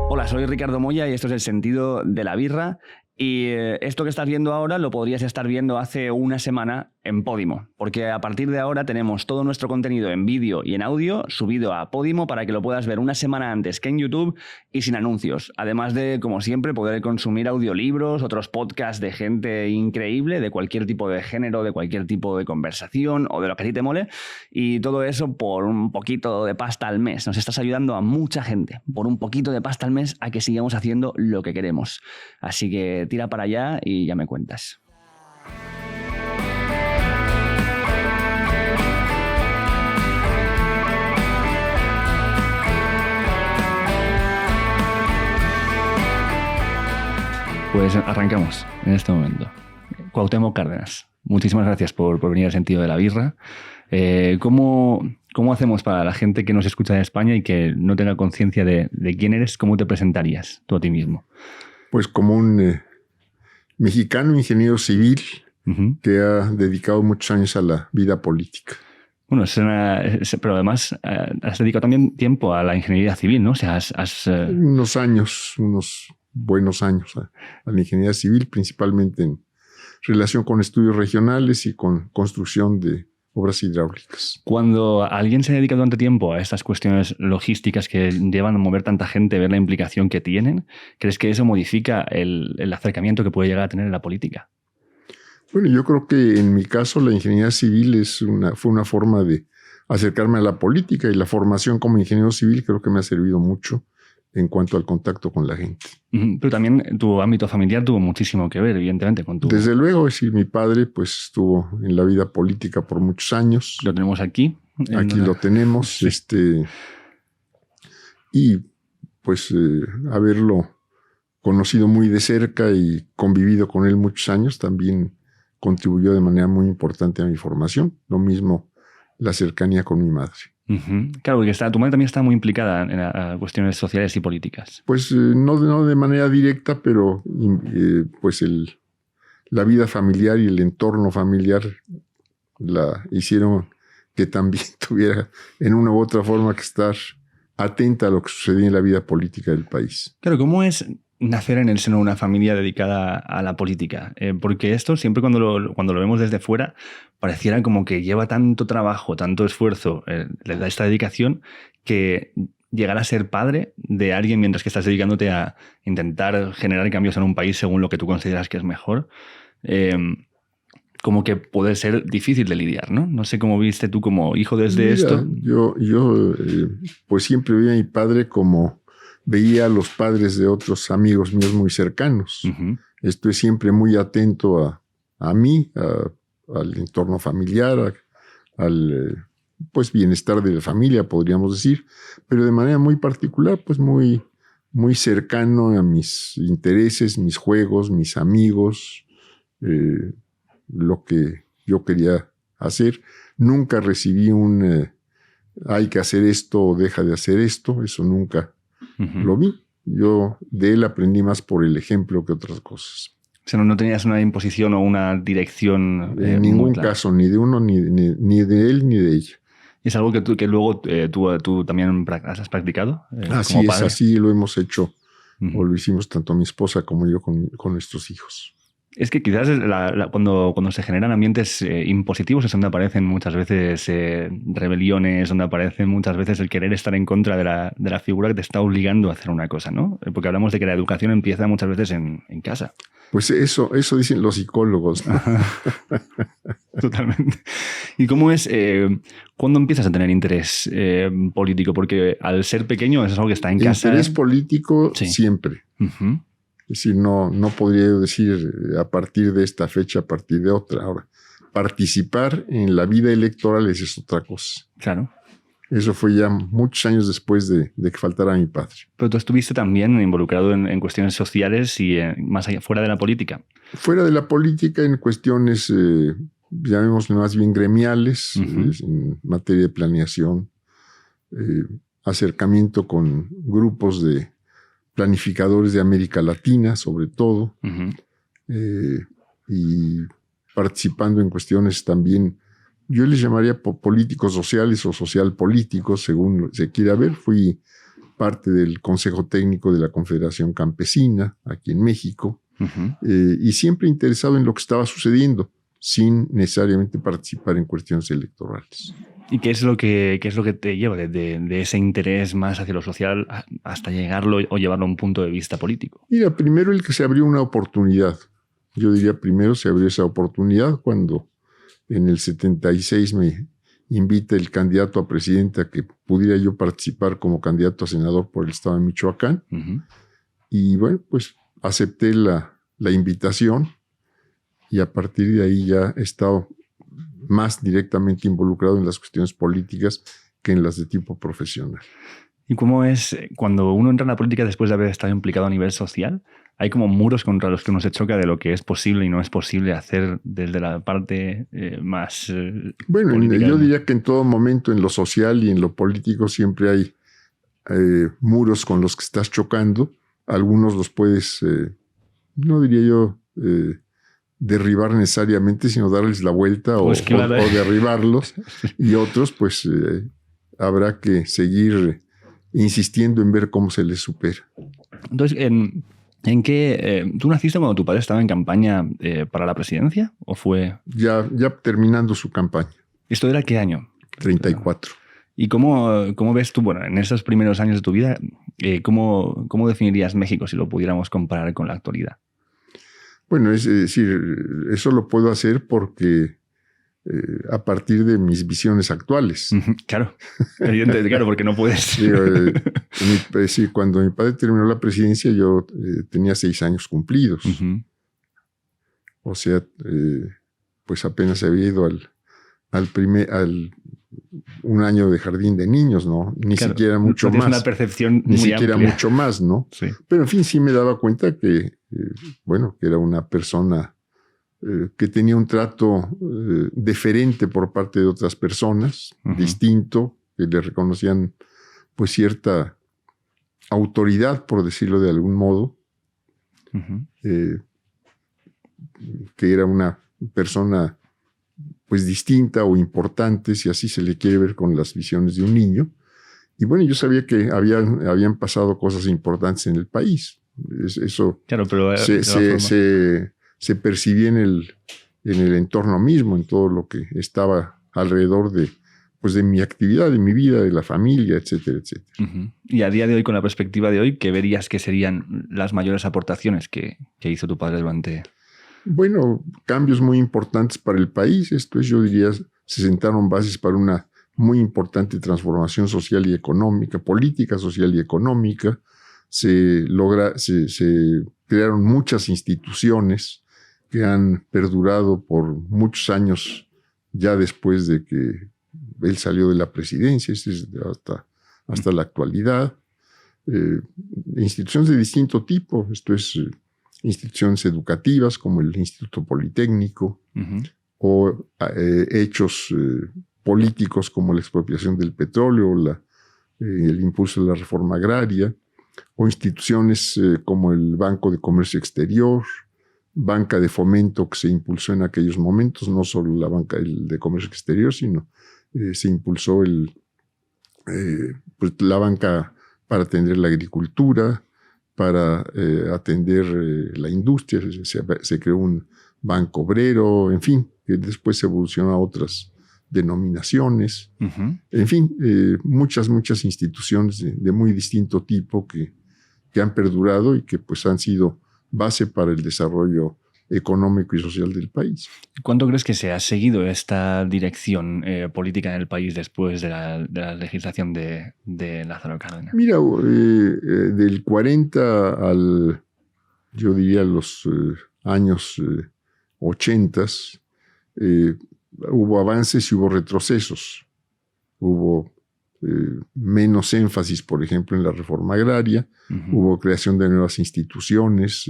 Hola, soy Ricardo Moya y esto es El Sentido de la Birra. Y esto que estás viendo ahora lo podrías estar viendo hace una semana en Podimo, porque a partir de ahora tenemos todo nuestro contenido en vídeo y en audio subido a Podimo para que lo puedas ver una semana antes que en YouTube y sin anuncios. Además de, como siempre, poder consumir audiolibros, otros podcasts de gente increíble, de cualquier tipo de género, de cualquier tipo de conversación o de lo que a ti te mole. Y todo eso por un poquito de pasta al mes. Nos estás ayudando a mucha gente, por un poquito de pasta al mes, a que sigamos haciendo lo que queremos. Así que tira para allá y ya me cuentas. Pues arrancamos en este momento. Cuauhtémoc Cárdenas, muchísimas gracias por venir al Sentido de la Birra. ¿Cómo hacemos para la gente que nos escucha de España y que no tenga conciencia de quién eres? ¿Cómo te presentarías tú a ti mismo? Pues como un mexicano ingeniero civil que ha dedicado muchos años a la vida política. Bueno, pero además has dedicado también tiempo a la ingeniería civil, ¿no? O sea, unos buenos años a la ingeniería civil, principalmente en relación con estudios regionales y con construcción de obras hidráulicas. Cuando alguien se dedica durante tiempo a estas cuestiones logísticas que llevan a mover tanta gente, ver la implicación que tienen, ¿crees que eso modifica el acercamiento que puede llegar a tener en la política? Bueno, yo creo que en mi caso la ingeniería civil fue una forma de acercarme a la política, y la formación como ingeniero civil creo que me ha servido mucho en cuanto al contacto con la gente. Pero también tu ámbito familiar tuvo muchísimo que ver, evidentemente, con tu... Desde luego, es decir, mi padre pues estuvo en la vida política por muchos años. Lo tenemos aquí. Aquí lo tenemos. Sí. Y pues haberlo conocido muy de cerca y convivido con él muchos años también contribuyó de manera muy importante a mi formación. Lo mismo la cercanía con mi madre. Claro, porque tu madre también está muy implicada en cuestiones sociales y políticas. Pues no de manera directa, pero pues la vida familiar y el entorno familiar la hicieron que también tuviera en una u otra forma que estar atenta a lo que sucedía en la vida política del país. Claro, ¿cómo es nacer en el seno de una familia dedicada a la política? Porque esto siempre cuando lo vemos desde fuera pareciera como que lleva tanto trabajo, tanto esfuerzo, esta dedicación, que llegar a ser padre de alguien mientras que estás dedicándote a intentar generar cambios en un país según lo que tú consideras que es mejor, como que puede ser difícil de lidiar, ¿no? No sé cómo viste tú como hijo desde esto. Yo pues siempre vi a mi padre como veía a los padres de otros amigos míos muy cercanos. Estoy siempre muy atento a mí, al entorno familiar, al pues bienestar de la familia, podríamos decir, pero de manera muy particular, pues muy, muy cercano a mis intereses, mis juegos, mis amigos, lo que yo quería hacer. Nunca recibí hay que hacer esto o deja de hacer esto, eso nunca lo vi. Yo de él aprendí más por el ejemplo que otras cosas. O sea, no tenías una imposición o una dirección. En ningún caso, ni de uno, ni de él, ni de ella. ¿Es algo que luego tú también has practicado? Así es, así lo hemos hecho, o lo hicimos tanto mi esposa como yo con nuestros hijos. Es que quizás cuando se generan ambientes impositivos es donde aparecen muchas veces rebeliones, donde aparecen muchas veces el querer estar en contra de la figura que te está obligando a hacer una cosa, ¿no? Porque hablamos de que la educación empieza muchas veces en casa. Pues eso dicen los psicólogos, ¿no? Totalmente. ¿Y cómo es cuándo empiezas a tener interés político? Porque al ser pequeño eso es algo que está en casa. Interés político sí. Siempre. Es decir, no podría yo decir a partir de esta fecha, a partir de otra. Ahora, participar en la vida electoral es otra cosa. Claro. Eso fue ya muchos años después de que faltara mi padre. Pero tú estuviste también involucrado en cuestiones sociales y más allá, fuera de la política. Fuera de la política, en cuestiones, llamémosle más bien gremiales, en materia de planeación, acercamiento con grupos de planificadores de América Latina, sobre todo, y participando en cuestiones también, yo les llamaría políticos sociales o social políticos, según se quiera ver. parte del Consejo Técnico de la Confederación Campesina, aquí en México, y siempre interesado en lo que estaba sucediendo, sin necesariamente participar en cuestiones electorales. ¿Y qué es lo que te lleva de ese interés más hacia lo social hasta llegarlo o llevarlo a un punto de vista político? Mira, primero el que se abrió una oportunidad. Yo diría primero se abrió esa oportunidad cuando en el 76 me invita el candidato a presidente a que pudiera yo participar como candidato a senador por el estado de Michoacán. Y bueno, pues acepté la invitación y a partir de ahí ya he estado más directamente involucrado en las cuestiones políticas que en las de tipo profesional. ¿Y cómo es cuando uno entra en la política después de haber estado implicado a nivel social? Hay como muros contra los que uno se choca de lo que es posible y no es posible hacer desde la parte más bueno, política. Yo diría que en todo momento, en lo social y en lo político, siempre hay muros con los que estás chocando. Algunos los puedes, no diría yo, derribar necesariamente, sino darles la vuelta pues o derribarlos. Y otros, pues habrá que seguir insistiendo en ver cómo se les supera. Entonces, ¿en qué? ¿Tú naciste cuando tu padre estaba en campaña para la presidencia o fue...? Ya terminando su campaña. ¿Esto era qué año? 34. ¿Y cómo ves tú, bueno, en esos primeros años de tu vida, cómo definirías México si lo pudiéramos comparar con la actualidad? Bueno, es decir, eso lo puedo hacer porque a partir de mis visiones actuales. Claro, evidentemente, claro, porque no puedes. Sí, cuando mi padre terminó la presidencia, yo tenía 6 años cumplidos. O sea, pues apenas había ido al un año de jardín de niños, ¿no? Ni siquiera mucho más. Una percepción ni muy siquiera amplia. Mucho más, ¿no? Sí. Pero en fin, sí me daba cuenta que, que era una persona que tenía un trato diferente por parte de otras personas, distinto, que le reconocían pues cierta autoridad, por decirlo de algún modo, que era una persona pues distinta o importante, si así se le quiere ver con las visiones de un niño. Y bueno, yo sabía que habían pasado cosas importantes en el país. Eso claro, pero se percibía en el entorno mismo, en todo lo que estaba alrededor de mi actividad, de mi vida, de la familia, etcétera, etcétera. Y a día de hoy, con la perspectiva de hoy, ¿qué verías que serían las mayores aportaciones que hizo tu padre durante...? Bueno, cambios muy importantes para el país. Esto es, yo diría, se sentaron bases para una muy importante transformación social y económica, política social y económica. Se crearon muchas instituciones que han perdurado por muchos años ya después de que él salió de la presidencia, hasta la actualidad. Instituciones de distinto tipo, esto es instituciones educativas como el Instituto Politécnico, o hechos políticos como la expropiación del petróleo, el impulso de la reforma agraria, o instituciones como el Banco de Comercio Exterior, banca de fomento que se impulsó en aquellos momentos, no solo la banca de comercio exterior, sino se impulsó la banca para atender la agricultura, para atender la industria. Se creó un banco obrero, en fin, que después evolucionó a otras denominaciones. En fin, muchas instituciones de muy distinto tipo que han perdurado y que pues han sido base para el desarrollo económico y social del país. ¿Cuánto crees que se ha seguido esta dirección política en el país después de la legislación de Lázaro Cárdenas? Mira, del 40 yo diría los años 80, hubo avances y hubo retrocesos. Hubo menos énfasis, por ejemplo, en la reforma agraria. Hubo creación de nuevas instituciones,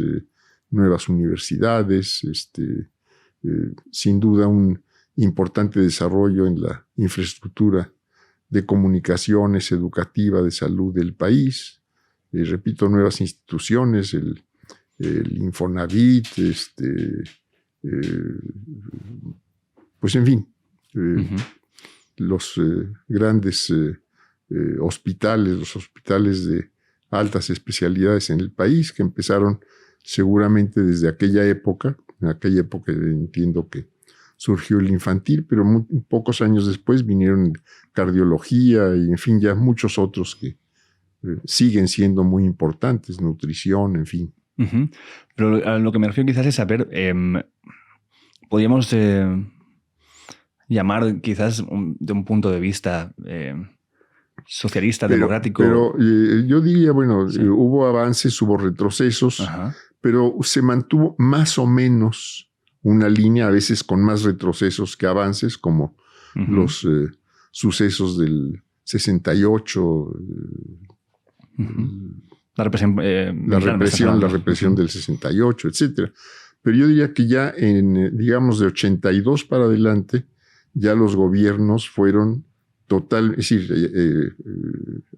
nuevas universidades, sin duda un importante desarrollo en la infraestructura de comunicaciones, educativa, de salud del país. Repito, nuevas instituciones, el Infonavit, pues en fin, los grandes hospitales, los hospitales de altas especialidades en el país, que empezaron seguramente desde aquella época. En aquella época entiendo que surgió el infantil, pero pocos años después vinieron cardiología y, en fin, ya muchos otros que siguen siendo muy importantes, nutrición, en fin. Uh-huh. Pero a lo que me refiero quizás es saber, podríamos llamar quizás de un punto de vista socialista, democrático. Pero yo diría, bueno, sí, hubo avances, hubo retrocesos, ajá, pero se mantuvo más o menos una línea, a veces con más retrocesos que avances, como uh-huh, los sucesos del 68, uh-huh, la represión del 68, etcétera. Pero yo diría que ya digamos, de 82 para adelante, ya los gobiernos fueron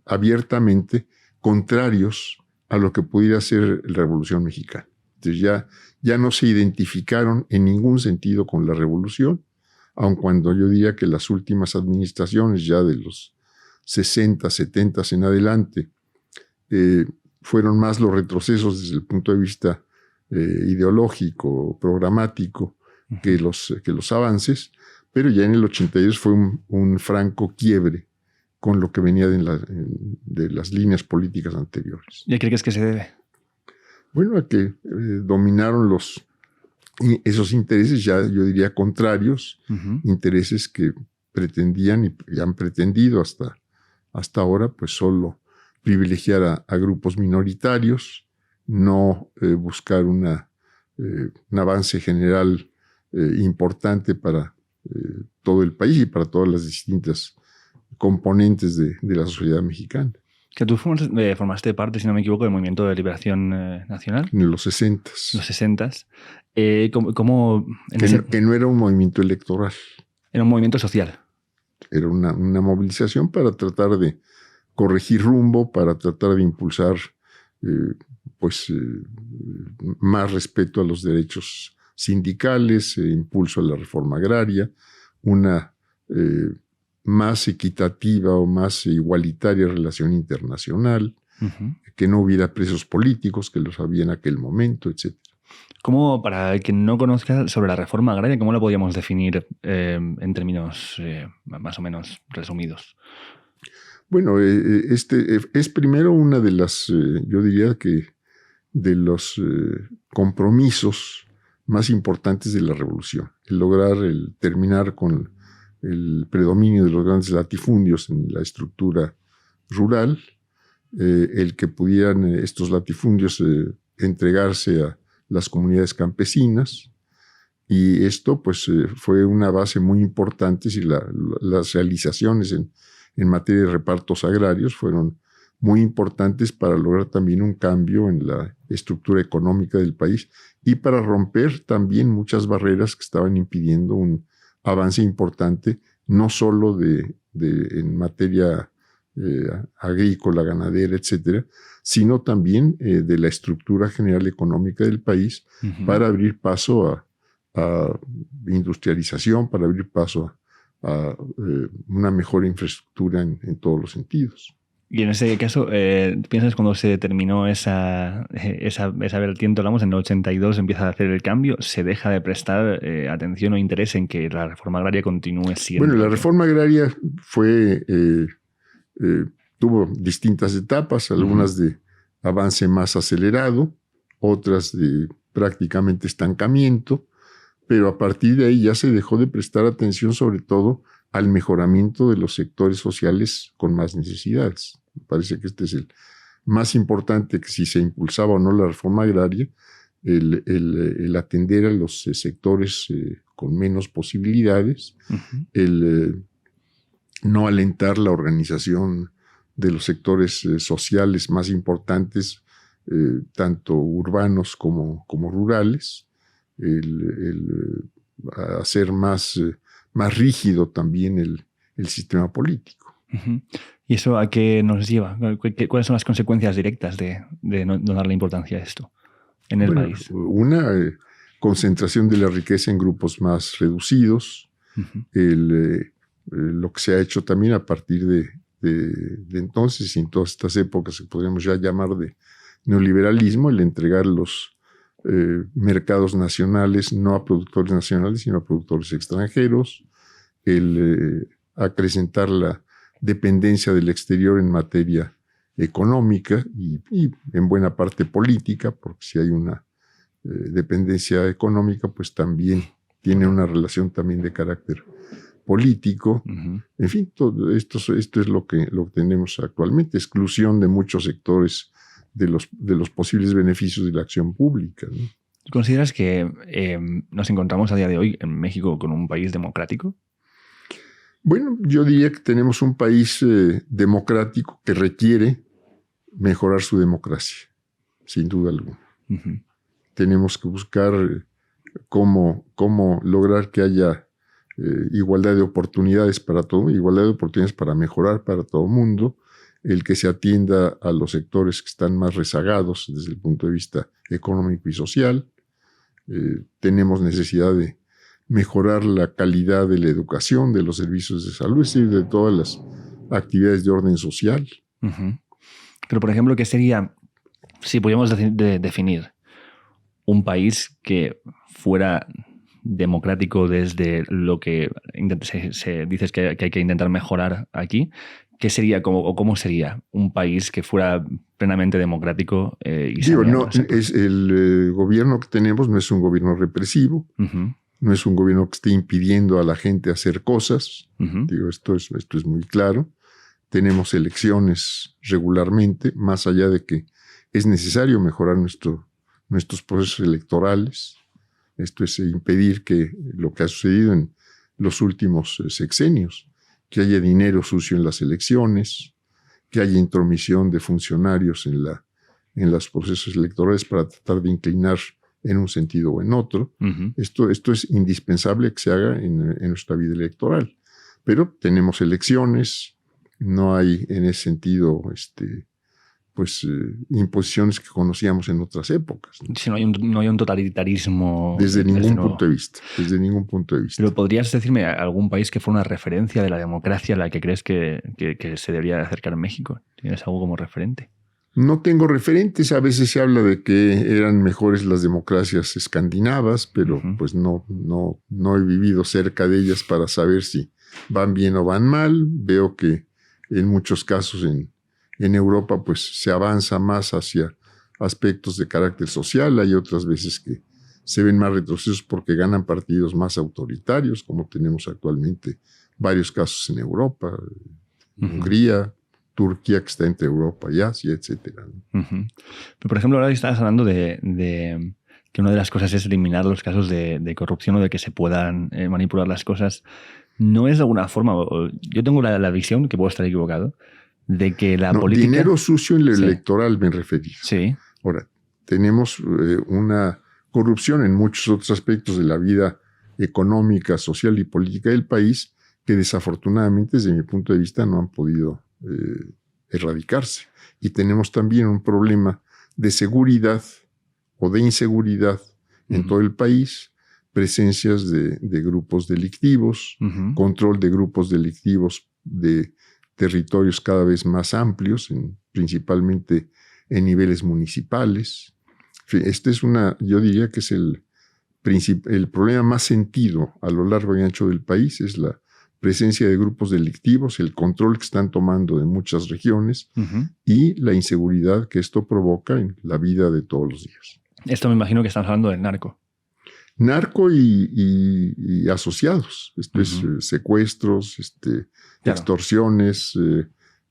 abiertamente contrarios a lo que pudiera ser la Revolución Mexicana. Entonces ya no se identificaron en ningún sentido con la revolución, aun cuando yo diría que las últimas administraciones, ya de los 60, 70 en adelante, fueron más los retrocesos desde el punto de vista ideológico, programático, uh-huh, que los avances, pero ya en el 82 fue un franco quiebre con lo que venía de las líneas políticas anteriores. ¿Y a qué crees que se debe? Bueno, a que dominaron esos intereses, ya yo diría contrarios, uh-huh, intereses que pretendían y han pretendido hasta ahora, pues solo privilegiar a grupos minoritarios, no buscar un avance general importante para todo el país y para todas las distintas componentes de la sociedad mexicana. Que tú formaste parte, si no me equivoco, del Movimiento de Liberación Nacional. En los 60. Los 60. Que no era un movimiento electoral. Era un movimiento social. Era una movilización para tratar de corregir rumbo, para tratar de impulsar más respeto a los derechos sindicales, impulso a la reforma agraria, una más equitativa o más igualitaria relación internacional, uh-huh, que no hubiera presos políticos, que los había en aquel momento, etc. ¿Cómo, para el que no conozca sobre la reforma agraria, cómo la podríamos definir en términos más o menos resumidos? Bueno, es primero una de las, yo diría que de los compromisos más importantes de la revolución, el lograr terminar con el predominio de los grandes latifundios en la estructura rural, el que pudieran estos latifundios entregarse a las comunidades campesinas, y esto pues fue una base muy importante. Si las realizaciones en materia de repartos agrarios fueron muy importantes para lograr también un cambio en la estructura económica del país y para romper también muchas barreras que estaban impidiendo un avance importante, no solo en materia agrícola, ganadera, etcétera, sino también de la estructura general económica del país, uh-huh, para abrir paso a industrialización, para abrir paso a una mejor infraestructura en todos los sentidos. Y en ese caso, ¿piensas cuando se terminó esa vertiente, hablamos, en el 82 empieza a hacer el cambio, se deja de prestar atención o interés en que la reforma agraria continúe siendo? Bueno, la reforma agraria tuvo distintas etapas, algunas, uh-huh, de avance más acelerado, otras de prácticamente estancamiento, pero a partir de ahí ya se dejó de prestar atención sobre todo al mejoramiento de los sectores sociales con más necesidades. Me parece que este es el más importante, que si se impulsaba o no la reforma agraria, el atender a los sectores con menos posibilidades, uh-huh, el no alentar la organización de los sectores sociales más importantes, tanto urbanos como rurales, el hacer más rígido también el sistema político. Uh-huh. ¿Y eso a qué nos lleva? ¿Cuáles son las consecuencias directas de no darle importancia a esto en el país? Una concentración de la riqueza en grupos más reducidos, uh-huh, lo que se ha hecho también a partir de entonces y en todas estas épocas que podríamos ya llamar de neoliberalismo, el entregar los mercados nacionales no a productores nacionales, sino a productores extranjeros, el acrecentar la dependencia del exterior en materia económica y en buena parte política, porque si hay una dependencia económica, pues también tiene una relación también de carácter político. En fin, todo esto es lo que tenemos actualmente, exclusión de muchos sectores de los posibles beneficios de la acción pública, ¿no? ¿Consideras que nos encontramos a día de hoy en México con un país democrático? Bueno, yo diría que tenemos un país democrático que requiere mejorar su democracia, sin duda alguna. Tenemos que buscar cómo lograr que haya igualdad de oportunidades para todo, igualdad de oportunidades para mejorar para todo el mundo, el que se atienda a los sectores que están más rezagados desde el punto de vista económico y social. Tenemos necesidad de mejorar la calidad de la educación, de los servicios de salud, es decir, de todas las actividades de orden social. Pero, por ejemplo, ¿qué sería, si pudiéramos definir un país que fuera democrático desde lo que se dice que hay que intentar mejorar aquí? ¿Qué sería o cómo sería un país que fuera plenamente democrático? El gobierno que tenemos no es un gobierno represivo, no es un gobierno que esté impidiendo a la gente hacer cosas. Esto es muy claro. Tenemos elecciones regularmente, más allá de que es necesario mejorar nuestros procesos electorales. Esto es impedir que lo que ha sucedido en los últimos sexenios, que haya dinero sucio en las elecciones, que haya intromisión de funcionarios en los procesos electorales para tratar de inclinar en un sentido o en otro. Esto es indispensable que se haga en nuestra vida electoral. Pero tenemos elecciones, no hay en ese sentido imposiciones que conocíamos en otras épocas, ¿no? Si no hay un totalitarismo. Desde ningún punto de vista. Pero ¿podrías decirme algún país que fuera una referencia de la democracia a la que crees que se debería acercar México? ¿Tienes algo como referente? No tengo referentes. A veces se habla de que eran mejores las democracias escandinavas, pero pues no he vivido cerca de ellas para saber si van bien o van mal. Veo que en muchos casos en Europa pues se avanza más hacia aspectos de carácter social. Hay otras veces que se ven más retrocesos porque ganan partidos más autoritarios, como tenemos actualmente varios casos en Europa, Hungría, Turquía, que está entre Europa y Asia, etc. Pero, por ejemplo, ahora estabas hablando de que una de las cosas es eliminar los casos de corrupción o de que se puedan manipular las cosas. ¿No es de alguna forma, yo tengo la visión, que puedo estar equivocado, de que la política... Dinero sucio en lo electoral me refería. Sí. Ahora, tenemos una corrupción en muchos otros aspectos de la vida económica, social y política del país que desafortunadamente, desde mi punto de vista, no han podido erradicarse. Y tenemos también un problema de seguridad o de inseguridad en todo el país, presencias de grupos delictivos, control de grupos delictivos de territorios cada vez más amplios, principalmente en niveles municipales. Yo diría que es el problema más sentido a lo largo y ancho del país, es la presencia de grupos delictivos, el control que están tomando de muchas regiones y la inseguridad que esto provoca en la vida de todos los días. Esto me imagino que estamos hablando del narco. Narco y asociados. Esto es secuestros, extorsiones,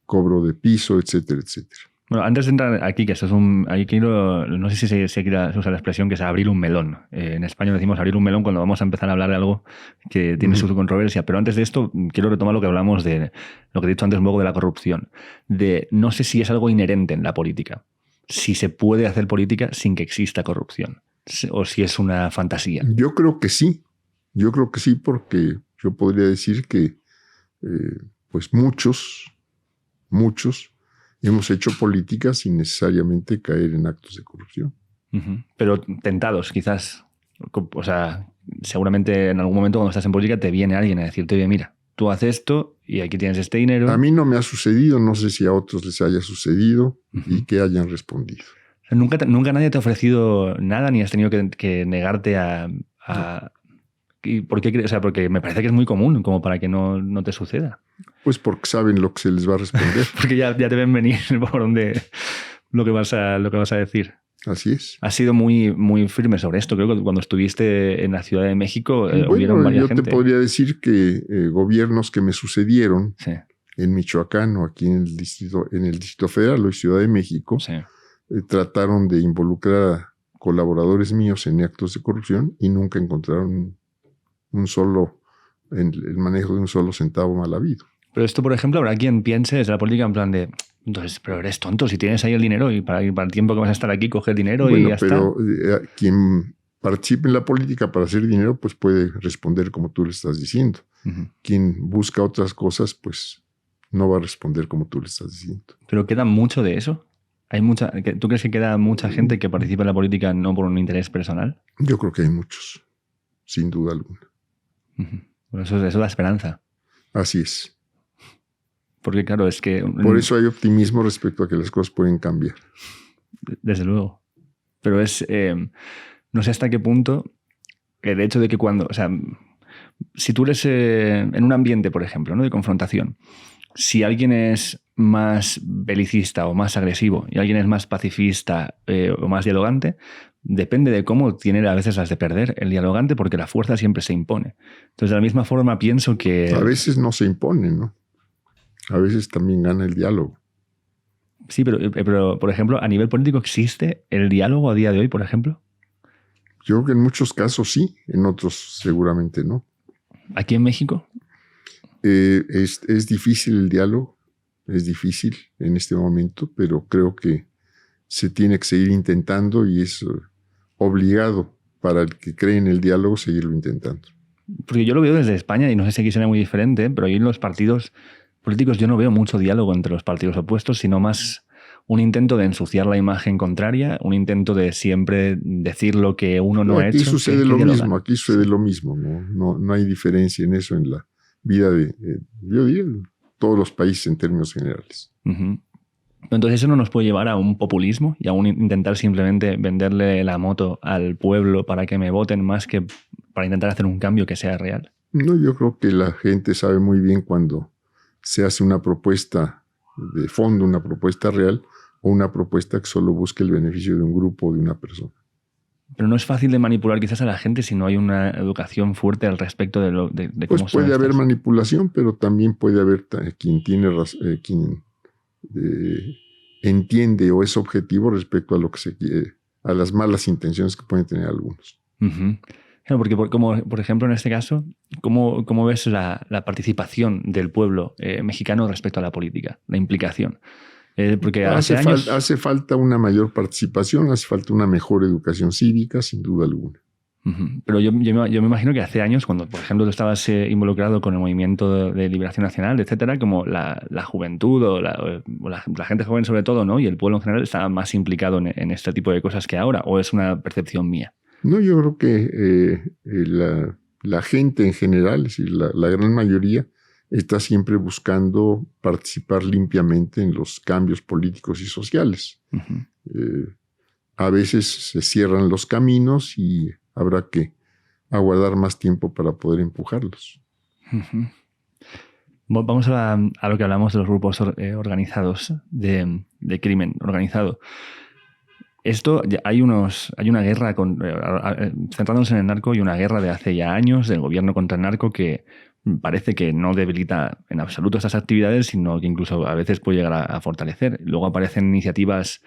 cobro de piso, etcétera, etcétera. Bueno, antes de entrar aquí, que esto es no sé si se quiere usar la expresión que es abrir un melón. En España decimos abrir un melón cuando vamos a empezar a hablar de algo que tiene su controversia. Pero antes de esto, quiero retomar lo que hablamos de lo que he dicho antes un poco de la corrupción. No sé si es algo inherente en la política. Si se puede hacer política sin que exista corrupción. O si es una fantasía. Yo creo que sí. Porque yo podría decir que pues muchos hemos hecho política sin necesariamente caer en actos de corrupción. Pero tentados, quizás. O sea, seguramente en algún momento cuando estás en política te viene alguien a decirte, oye, mira, tú haces esto y aquí tienes este dinero. A mí no me ha sucedido, no sé si a otros les haya sucedido y que hayan respondido. Nunca nadie te ha ofrecido nada ni has tenido que negarte a... No. ¿Y por qué crees? O sea, porque me parece que es muy común como para que no te suceda. Pues porque saben lo que se les va a responder. Porque ya te ven venir por donde lo que vas a decir. Así es. Has sido muy, muy firme sobre esto. Creo que cuando estuviste en la Ciudad de México hubieron Bueno, varias yo gente. te podría decir que gobiernos que me sucedieron Sí, en Michoacán o aquí en el Distrito Federal o en Ciudad de México sí. Trataron de involucrar a colaboradores míos en actos de corrupción y nunca encontraron el manejo de un solo centavo mal habido. Pero esto, por ejemplo, habrá quien piense desde la política en plan de, entonces, pero eres tonto, si tienes ahí el dinero y para el tiempo que vas a estar aquí, coger dinero y ya pero está. Quien participe en la política para hacer dinero, pues puede responder como tú le estás diciendo. Uh-huh. Quien busca otras cosas, pues no va a responder como tú le estás diciendo. Pero queda mucho de eso. ¿Tú crees que queda mucha gente que participa en la política no por un interés personal? Yo creo que hay muchos, sin duda alguna. Uh-huh. Bueno, eso da esperanza. Así es. Porque claro, es que... Por eso hay optimismo respecto a que las cosas pueden cambiar. Desde luego. Pero no sé hasta qué punto el hecho de que cuando... O sea, si tú eres en un ambiente, por ejemplo, ¿no?, de confrontación, si alguien es más belicista o más agresivo y alguien es más pacifista o más dialogante, depende de cómo tiene a veces las de perder el dialogante, porque la fuerza siempre se impone. Entonces, de la misma forma pienso que... A veces no se impone, ¿no? A veces también gana el diálogo. Sí, pero, por ejemplo, a nivel político, ¿existe el diálogo a día de hoy, por ejemplo? Yo creo que en muchos casos sí, en otros seguramente no. ¿Aquí en México? Es difícil el diálogo, es difícil en este momento, pero creo que se tiene que seguir intentando y es obligado para el que cree en el diálogo seguirlo intentando. Porque yo lo veo desde España y no sé si aquí será muy diferente, pero ahí en los partidos políticos yo no veo mucho diálogo entre los partidos opuestos, sino más un intento de ensuciar la imagen contraria, un intento de siempre decir lo que uno no ha hecho. Aquí sucede lo mismo, no hay diferencia en eso en la vida yo diría, todos los países en términos generales. Uh-huh. Entonces eso no nos puede llevar a un populismo y a un intentar simplemente venderle la moto al pueblo para que me voten más que para intentar hacer un cambio que sea real. No, yo creo que la gente sabe muy bien cuando se hace una propuesta de fondo, una propuesta real o una propuesta que solo busque el beneficio de un grupo o de una persona. Pero no es fácil de manipular quizás a la gente si no hay una educación fuerte al respecto de cómo son estas. Pues puede haber manipulación, pero también puede haber quien tiene quien entiende o es objetivo respecto a lo que se quiere, a las malas intenciones que pueden tener algunos. Uh-huh. Claro, porque como por ejemplo en este caso, ¿cómo ves la participación del pueblo mexicano respecto a la política, la implicación? Porque hace falta una mayor participación, hace falta una mejor educación cívica, sin duda alguna. Uh-huh. Pero yo me imagino que hace años, cuando por ejemplo tú estabas involucrado con el movimiento de liberación nacional, etcétera, como la juventud o la gente joven sobre todo, ¿no?, y el pueblo en general estaba más implicado en este tipo de cosas que ahora, ¿o es una percepción mía? No, yo creo que la gente en general, es decir, la gran mayoría, está siempre buscando participar limpiamente en los cambios políticos y sociales. Uh-huh. A veces se cierran los caminos y habrá que aguardar más tiempo para poder empujarlos. Uh-huh. Vamos a lo que hablamos de los grupos organizados de crimen organizado. Esto, hay una guerra, centrándonos en el narco, y una guerra de hace ya años del gobierno contra el narco que parece que no debilita en absoluto estas actividades, sino que incluso a veces puede llegar a fortalecer. Luego aparecen iniciativas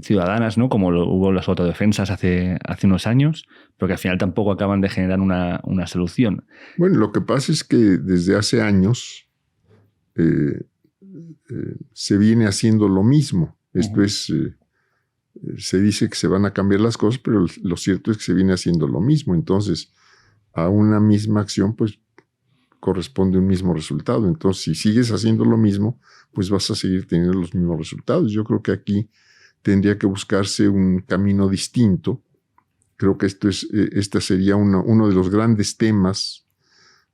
ciudadanas, ¿no?, como hubo las autodefensas hace unos años, pero que al final tampoco acaban de generar una solución. Bueno, lo que pasa es que desde hace años se viene haciendo lo mismo. Esto es... se dice que se van a cambiar las cosas, pero lo cierto es que se viene haciendo lo mismo. Entonces, a una misma acción, pues, corresponde un mismo resultado. Entonces, si sigues haciendo lo mismo, pues vas a seguir teniendo los mismos resultados. Yo creo que aquí tendría que buscarse un camino distinto. Creo que este sería uno de los grandes temas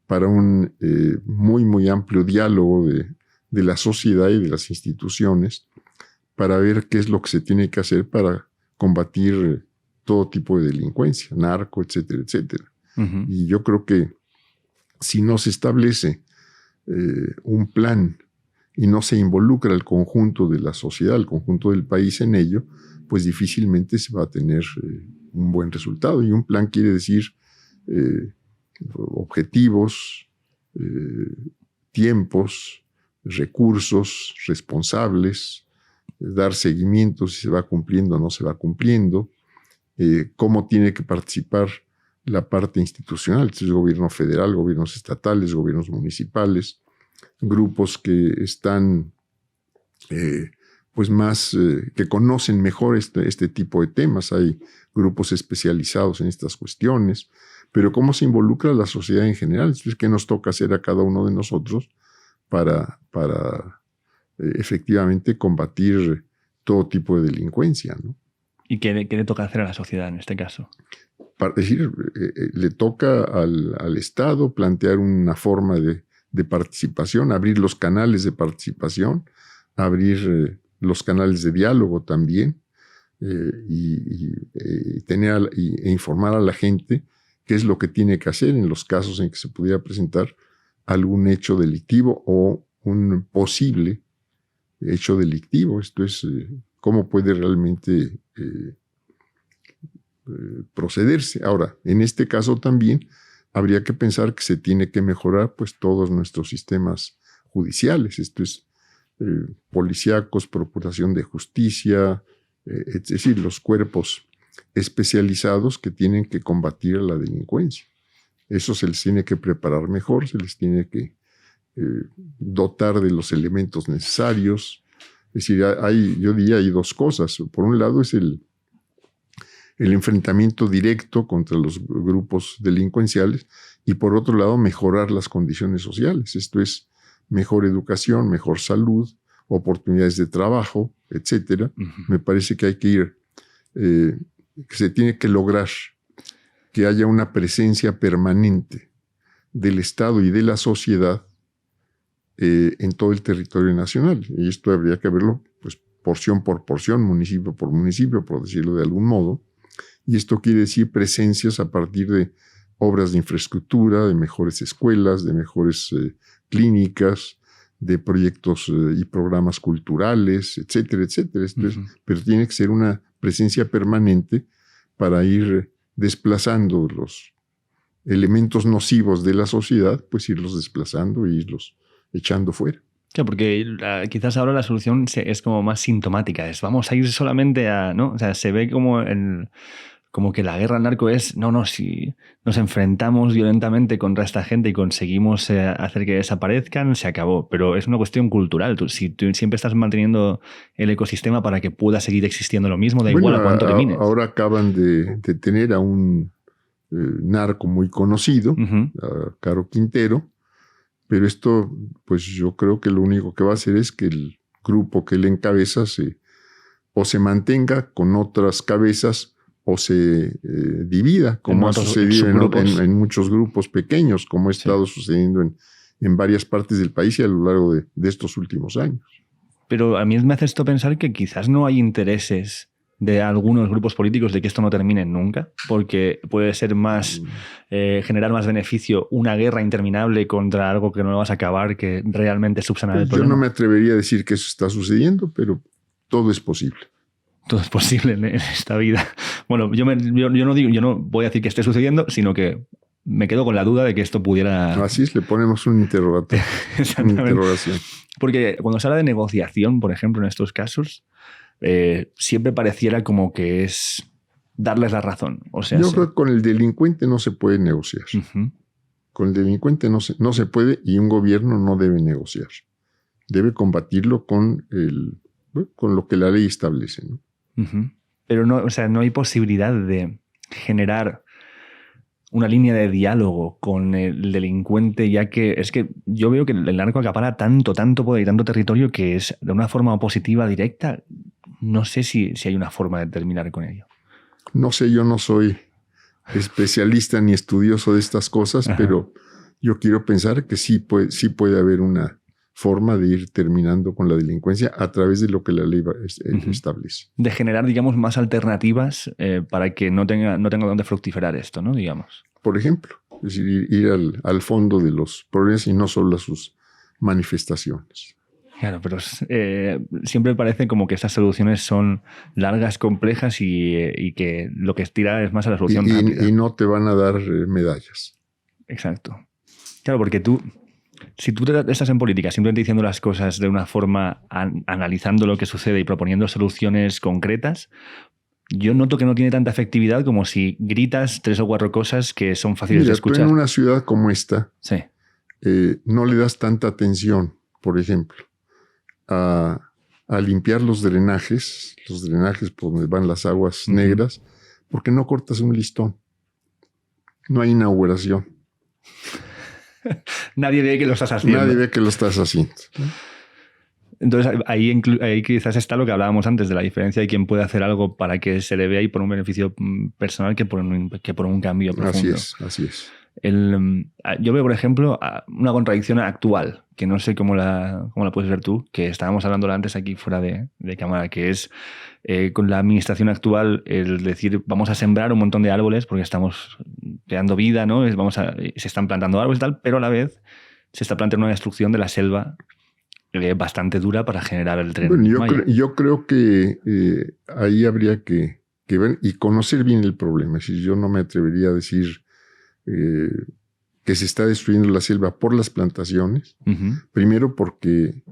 para un muy, muy amplio diálogo de la sociedad y de las instituciones para ver qué es lo que se tiene que hacer para combatir todo tipo de delincuencia, narco, etcétera, etcétera. Uh-huh. Y yo creo que si no se establece un plan y no se involucra el conjunto de la sociedad, el conjunto del país en ello, pues difícilmente se va a tener un buen resultado. Y un plan quiere decir objetivos, tiempos, recursos, responsables, dar seguimiento si se va cumpliendo o no se va cumpliendo, cómo tiene que participar la parte institucional, entonces gobierno federal, gobiernos estatales, gobiernos municipales, grupos que están pues más, que conocen mejor este tipo de temas. Hay grupos especializados en estas cuestiones, pero cómo se involucra la sociedad en general. Entonces, ¿qué nos toca hacer a cada uno de nosotros para efectivamente combatir todo tipo de delincuencia, ¿no? ¿Y qué le toca hacer a la sociedad en este caso? Para decir, le toca al Estado plantear una forma de participación, abrir los canales de participación, abrir los canales de diálogo también, e informar a la gente qué es lo que tiene que hacer en los casos en que se pudiera presentar algún hecho delictivo o un posible hecho delictivo. Esto es cómo puede realmente procederse. Ahora, en este caso también habría que pensar que se tiene que mejorar pues todos nuestros sistemas judiciales. Esto es policíacos, procuración de justicia, es decir, los cuerpos especializados que tienen que combatir a la delincuencia. Eso se les tiene que preparar mejor, se les tiene que dotar de los elementos necesarios. Es decir, yo diría hay dos cosas. Por un lado es el enfrentamiento directo contra los grupos delincuenciales y por otro lado mejorar las condiciones sociales. Esto es mejor educación, mejor salud, oportunidades de trabajo, etcétera. Uh-huh. Me parece que hay que ir, que se tiene que lograr que haya una presencia permanente del Estado y de la sociedad en todo el territorio nacional. Y esto habría que verlo pues, porción por porción, municipio por municipio, por decirlo de algún modo. Y esto quiere decir presencias a partir de obras de infraestructura, de mejores escuelas, de mejores clínicas, de proyectos y programas culturales, etcétera, etcétera. Uh-huh. Pero tiene que ser una presencia permanente para ir desplazando los elementos nocivos de la sociedad, pues irlos desplazando e irlos echando fuera. Claro, porque quizás ahora la solución es como más sintomática, es vamos a ir solamente a, ¿no? O sea, se ve como que la guerra al narco es, si nos enfrentamos violentamente contra esta gente y conseguimos hacer que desaparezcan, se acabó. Pero es una cuestión cultural. Si tú siempre estás manteniendo el ecosistema para que pueda seguir existiendo lo mismo, da igual a cuánto elimines. Ahora acaban de tener a un narco muy conocido, uh-huh, a Caro Quintero, pero esto, pues yo creo que lo único que va a hacer es que el grupo que él encabeza o se mantenga con otras cabezas o se divida, como ha sucedido en muchos grupos pequeños, como ha estado sucediendo en varias partes del país y a lo largo de estos últimos años. Pero a mí me hace esto pensar que quizás no hay intereses de algunos grupos políticos de que esto no termine nunca, porque puede ser más generar más beneficio una guerra interminable contra algo que no vas a acabar que realmente subsanar el problema. Yo no me atrevería a decir que eso está sucediendo, pero todo es posible. Todo es posible en esta vida. Bueno, yo no voy a decir que esté sucediendo, sino que me quedo con la duda de que esto pudiera... Así es, le ponemos un interrogatorio. Una interrogación. Porque cuando se habla de negociación, por ejemplo, en estos casos, siempre pareciera como que es darles la razón. O sea, yo creo que con el delincuente no se puede negociar. Uh-huh. Con el delincuente no se puede y un gobierno no debe negociar. Debe combatirlo con lo que la ley establece, ¿no? Uh-huh. Pero no hay posibilidad de generar una línea de diálogo con el delincuente, ya que es que yo veo que el narco acapara tanto poder y tanto territorio que es de una forma positiva directa. No sé si hay una forma de terminar con ello. No sé, yo no soy especialista ni estudioso de estas cosas, uh-huh, pero yo quiero pensar que sí puede haber una forma de ir terminando con la delincuencia a través de lo que la ley establece. De generar, digamos, más alternativas para que no tenga dónde fructiferar esto, ¿no? Digamos. Por ejemplo, es decir, ir al fondo de los problemas y no solo a sus manifestaciones. Claro, pero siempre parece como que estas soluciones son largas, complejas y que lo que estira es más a la solución rápida. Y no te van a dar medallas. Exacto. Claro, porque si tú estás en política simplemente diciendo las cosas de una forma, analizando lo que sucede y proponiendo soluciones concretas, yo noto que no tiene tanta efectividad como si gritas 3 o 4 cosas que son fáciles de escuchar. Tú en una ciudad como esta, sí. No le das tanta atención, por ejemplo, a limpiar los drenajes por donde van las aguas negras, porque no cortas un listón. No hay inauguración. Nadie ve que lo estás haciendo. Nadie ve que lo estás haciendo. Entonces ahí quizás está lo que hablábamos antes de la diferencia de quién puede hacer algo para que se le vea y por un beneficio personal que por un cambio profundo. Así es. Yo veo, por ejemplo, una contradicción actual, que no sé cómo la puedes ver tú, que estábamos hablando antes aquí fuera de cámara, que es con la administración actual el decir vamos a sembrar un montón de árboles porque estamos creando vida, ¿no? Se están plantando árboles y tal, pero a la vez se está planteando una destrucción de la selva bastante dura para generar el tren. Bueno, yo creo que ahí habría que ver y conocer bien el problema. Es decir, yo no me atrevería a decir que se está destruyendo la selva por las plantaciones. Primero porque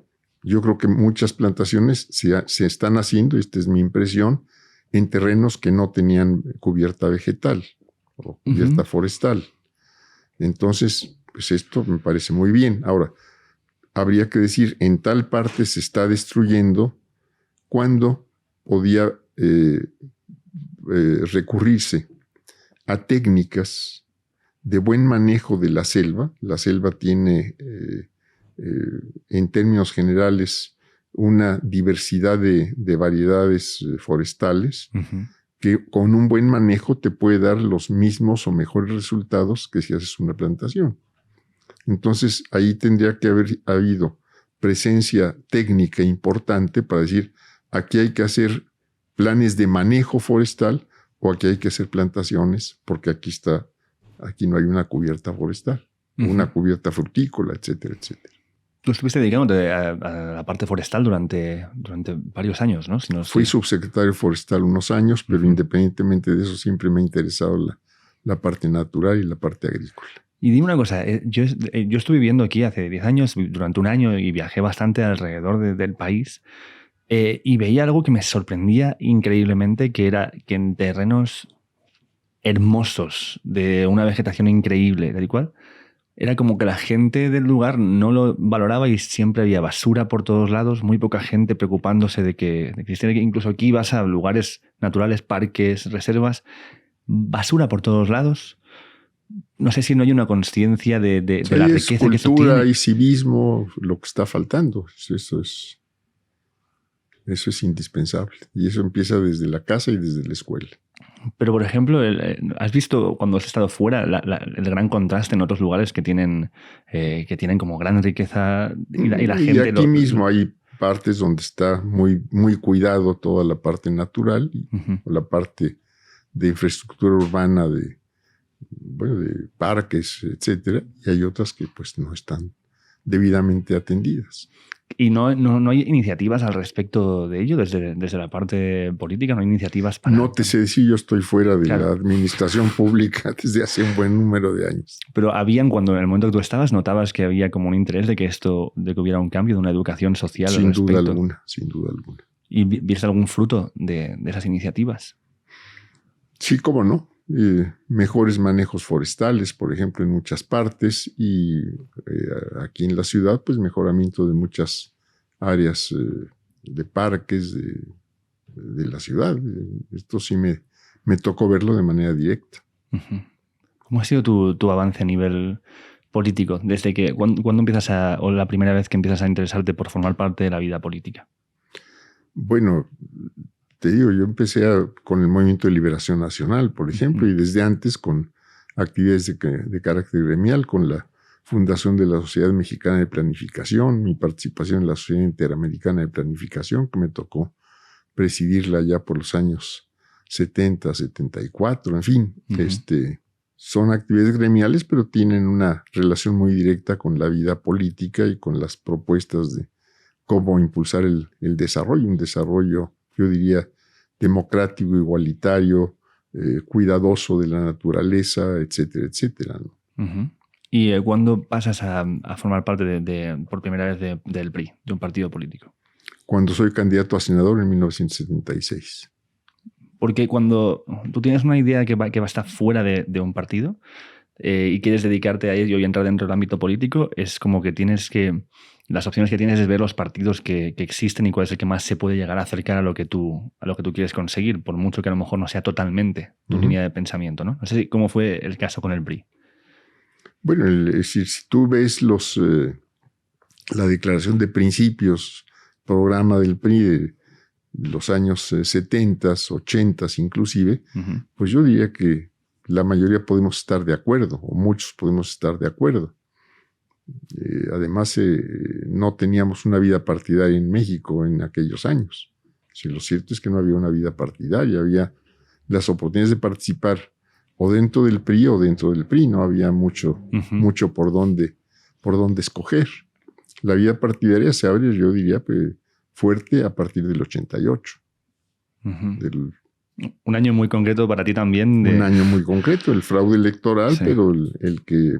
yo creo que muchas plantaciones se están haciendo, esta es mi impresión, en terrenos que no tenían cubierta vegetal o cubierta forestal. Entonces, pues esto me parece muy bien. Ahora, habría que decir, en tal parte se está destruyendo cuando podía recurrirse a técnicas de buen manejo de la selva. La selva tiene, en términos generales, una diversidad de variedades forestales que con un buen manejo te puede dar los mismos o mejores resultados que si haces una plantación. Entonces, ahí tendría que haber habido presencia técnica importante para decir, aquí hay que hacer planes de manejo forestal o aquí hay que hacer plantaciones porque aquí no hay una cubierta forestal, una cubierta frutícola, etcétera, etcétera. Tú estuviste dedicándote a la parte forestal durante varios años, ¿no? Fui subsecretario forestal unos años, pero independientemente de eso siempre me ha interesado la parte natural y la parte agrícola. Y dime una cosa, yo estuve viviendo aquí hace 10 años, durante un año, y viajé bastante alrededor del país y veía algo que me sorprendía increíblemente, que era que en terrenos hermosos, de una vegetación increíble, tal y cual, era como que la gente del lugar no lo valoraba y siempre había basura por todos lados, muy poca gente preocupándose de que existiera. Incluso aquí vas a lugares naturales, parques, reservas, basura por todos lados. No sé si no hay una conciencia de la riqueza que eso tiene. Cultura y civismo, lo que está faltando. Eso es indispensable. Y eso empieza desde la casa y desde la escuela. Pero, por ejemplo, ¿has visto cuando has estado fuera el gran contraste en otros lugares que tienen como gran riqueza y la gente? Y aquí mismo hay partes donde está muy, muy cuidado toda la parte natural, o la parte de infraestructura urbana de parques, etcétera, y hay otras que pues no están debidamente atendidas. ¿Y no hay iniciativas al respecto de ello desde la parte política? ¿No hay iniciativas para...? No te sé decir, yo estoy fuera de la administración pública desde hace un buen número de años. Pero cuando en el momento que tú estabas, ¿notabas que había como un interés de que hubiera un cambio, de una educación social al respecto? Sin duda alguna. ¿Y viste algún fruto de esas iniciativas? Sí, cómo no. Mejores manejos forestales, por ejemplo, en muchas partes, y aquí en la ciudad, pues mejoramiento de muchas áreas de parques de la ciudad. Esto sí me tocó verlo de manera directa. ¿Cómo ha sido tu avance a nivel político? Desde que, ¿cuándo empiezas o la primera vez que empiezas a interesarte por formar parte de la vida política? Bueno, te digo, yo empecé con el Movimiento de Liberación Nacional, por ejemplo, y desde antes con actividades de carácter gremial, con la fundación de la Sociedad Mexicana de Planificación, mi participación en la Sociedad Interamericana de Planificación, que me tocó presidirla ya por los años 70, 74, en fin. Son actividades gremiales, pero tienen una relación muy directa con la vida política y con las propuestas de cómo impulsar el desarrollo, un desarrollo, yo diría, democrático, igualitario, cuidadoso de la naturaleza, etcétera, etcétera, ¿no? Uh-huh. ¿Y cuándo pasas a formar parte por primera vez del PRI, de un partido político? Cuando soy candidato a senador en 1976. Porque cuando tú tienes una idea que va a estar fuera de un partido y quieres dedicarte a ello y entrar dentro del ámbito político, es como que las opciones que tienes es ver los partidos que existen y cuál es el que más se puede llegar a acercar a lo que tú quieres conseguir, por mucho que a lo mejor no sea totalmente tu línea de pensamiento, ¿no? No sé cómo fue el caso con el PRI. Bueno, es decir, si tú ves la declaración de principios, programa del PRI de los años 70, 80 inclusive, pues yo diría que la mayoría podemos estar de acuerdo, o muchos podemos estar de acuerdo. Además, no teníamos una vida partidaria en México en aquellos años. Sí, lo cierto es que no había una vida partidaria, había las oportunidades de participar o dentro del PRI o dentro del PRI, no había mucho por dónde escoger. La vida partidaria se abre, yo diría, fuerte a partir del 88. Un año muy concreto para ti también. Un año muy concreto, el fraude electoral, sí. Pero el que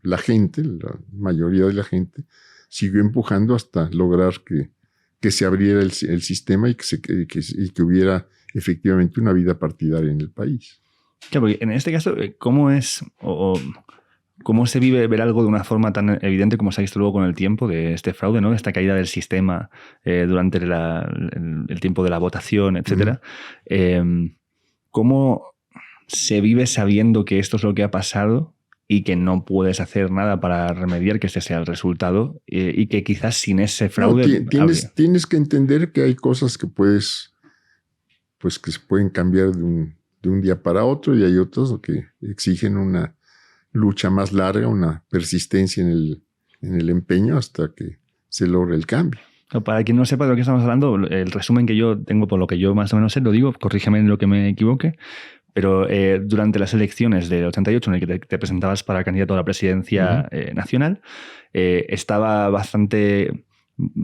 la mayoría de la gente, siguió empujando hasta lograr que se abriera el sistema y que hubiera efectivamente una vida partidaria en el país. Claro, porque en este caso, ¿cómo es cómo se vive ver algo de una forma tan evidente como se ha visto luego con el tiempo de este fraude, ¿no? De esta caída del sistema durante el tiempo de la votación, etcétera? ¿Cómo se vive sabiendo que esto es lo que ha pasado y que no puedes hacer nada para remediar que este sea el resultado y que quizás sin ese fraude... Tienes que entender que hay cosas que que se pueden cambiar de un día para otro y hay otras que exigen una lucha más larga, una persistencia en el empeño hasta que se logre el cambio. Para quien no sepa de lo que estamos hablando, el resumen que yo tengo por lo que yo más o menos sé, lo digo, corrígeme en lo que me equivoque, pero durante las elecciones del 88 en el que te presentabas para candidato a la presidencia nacional,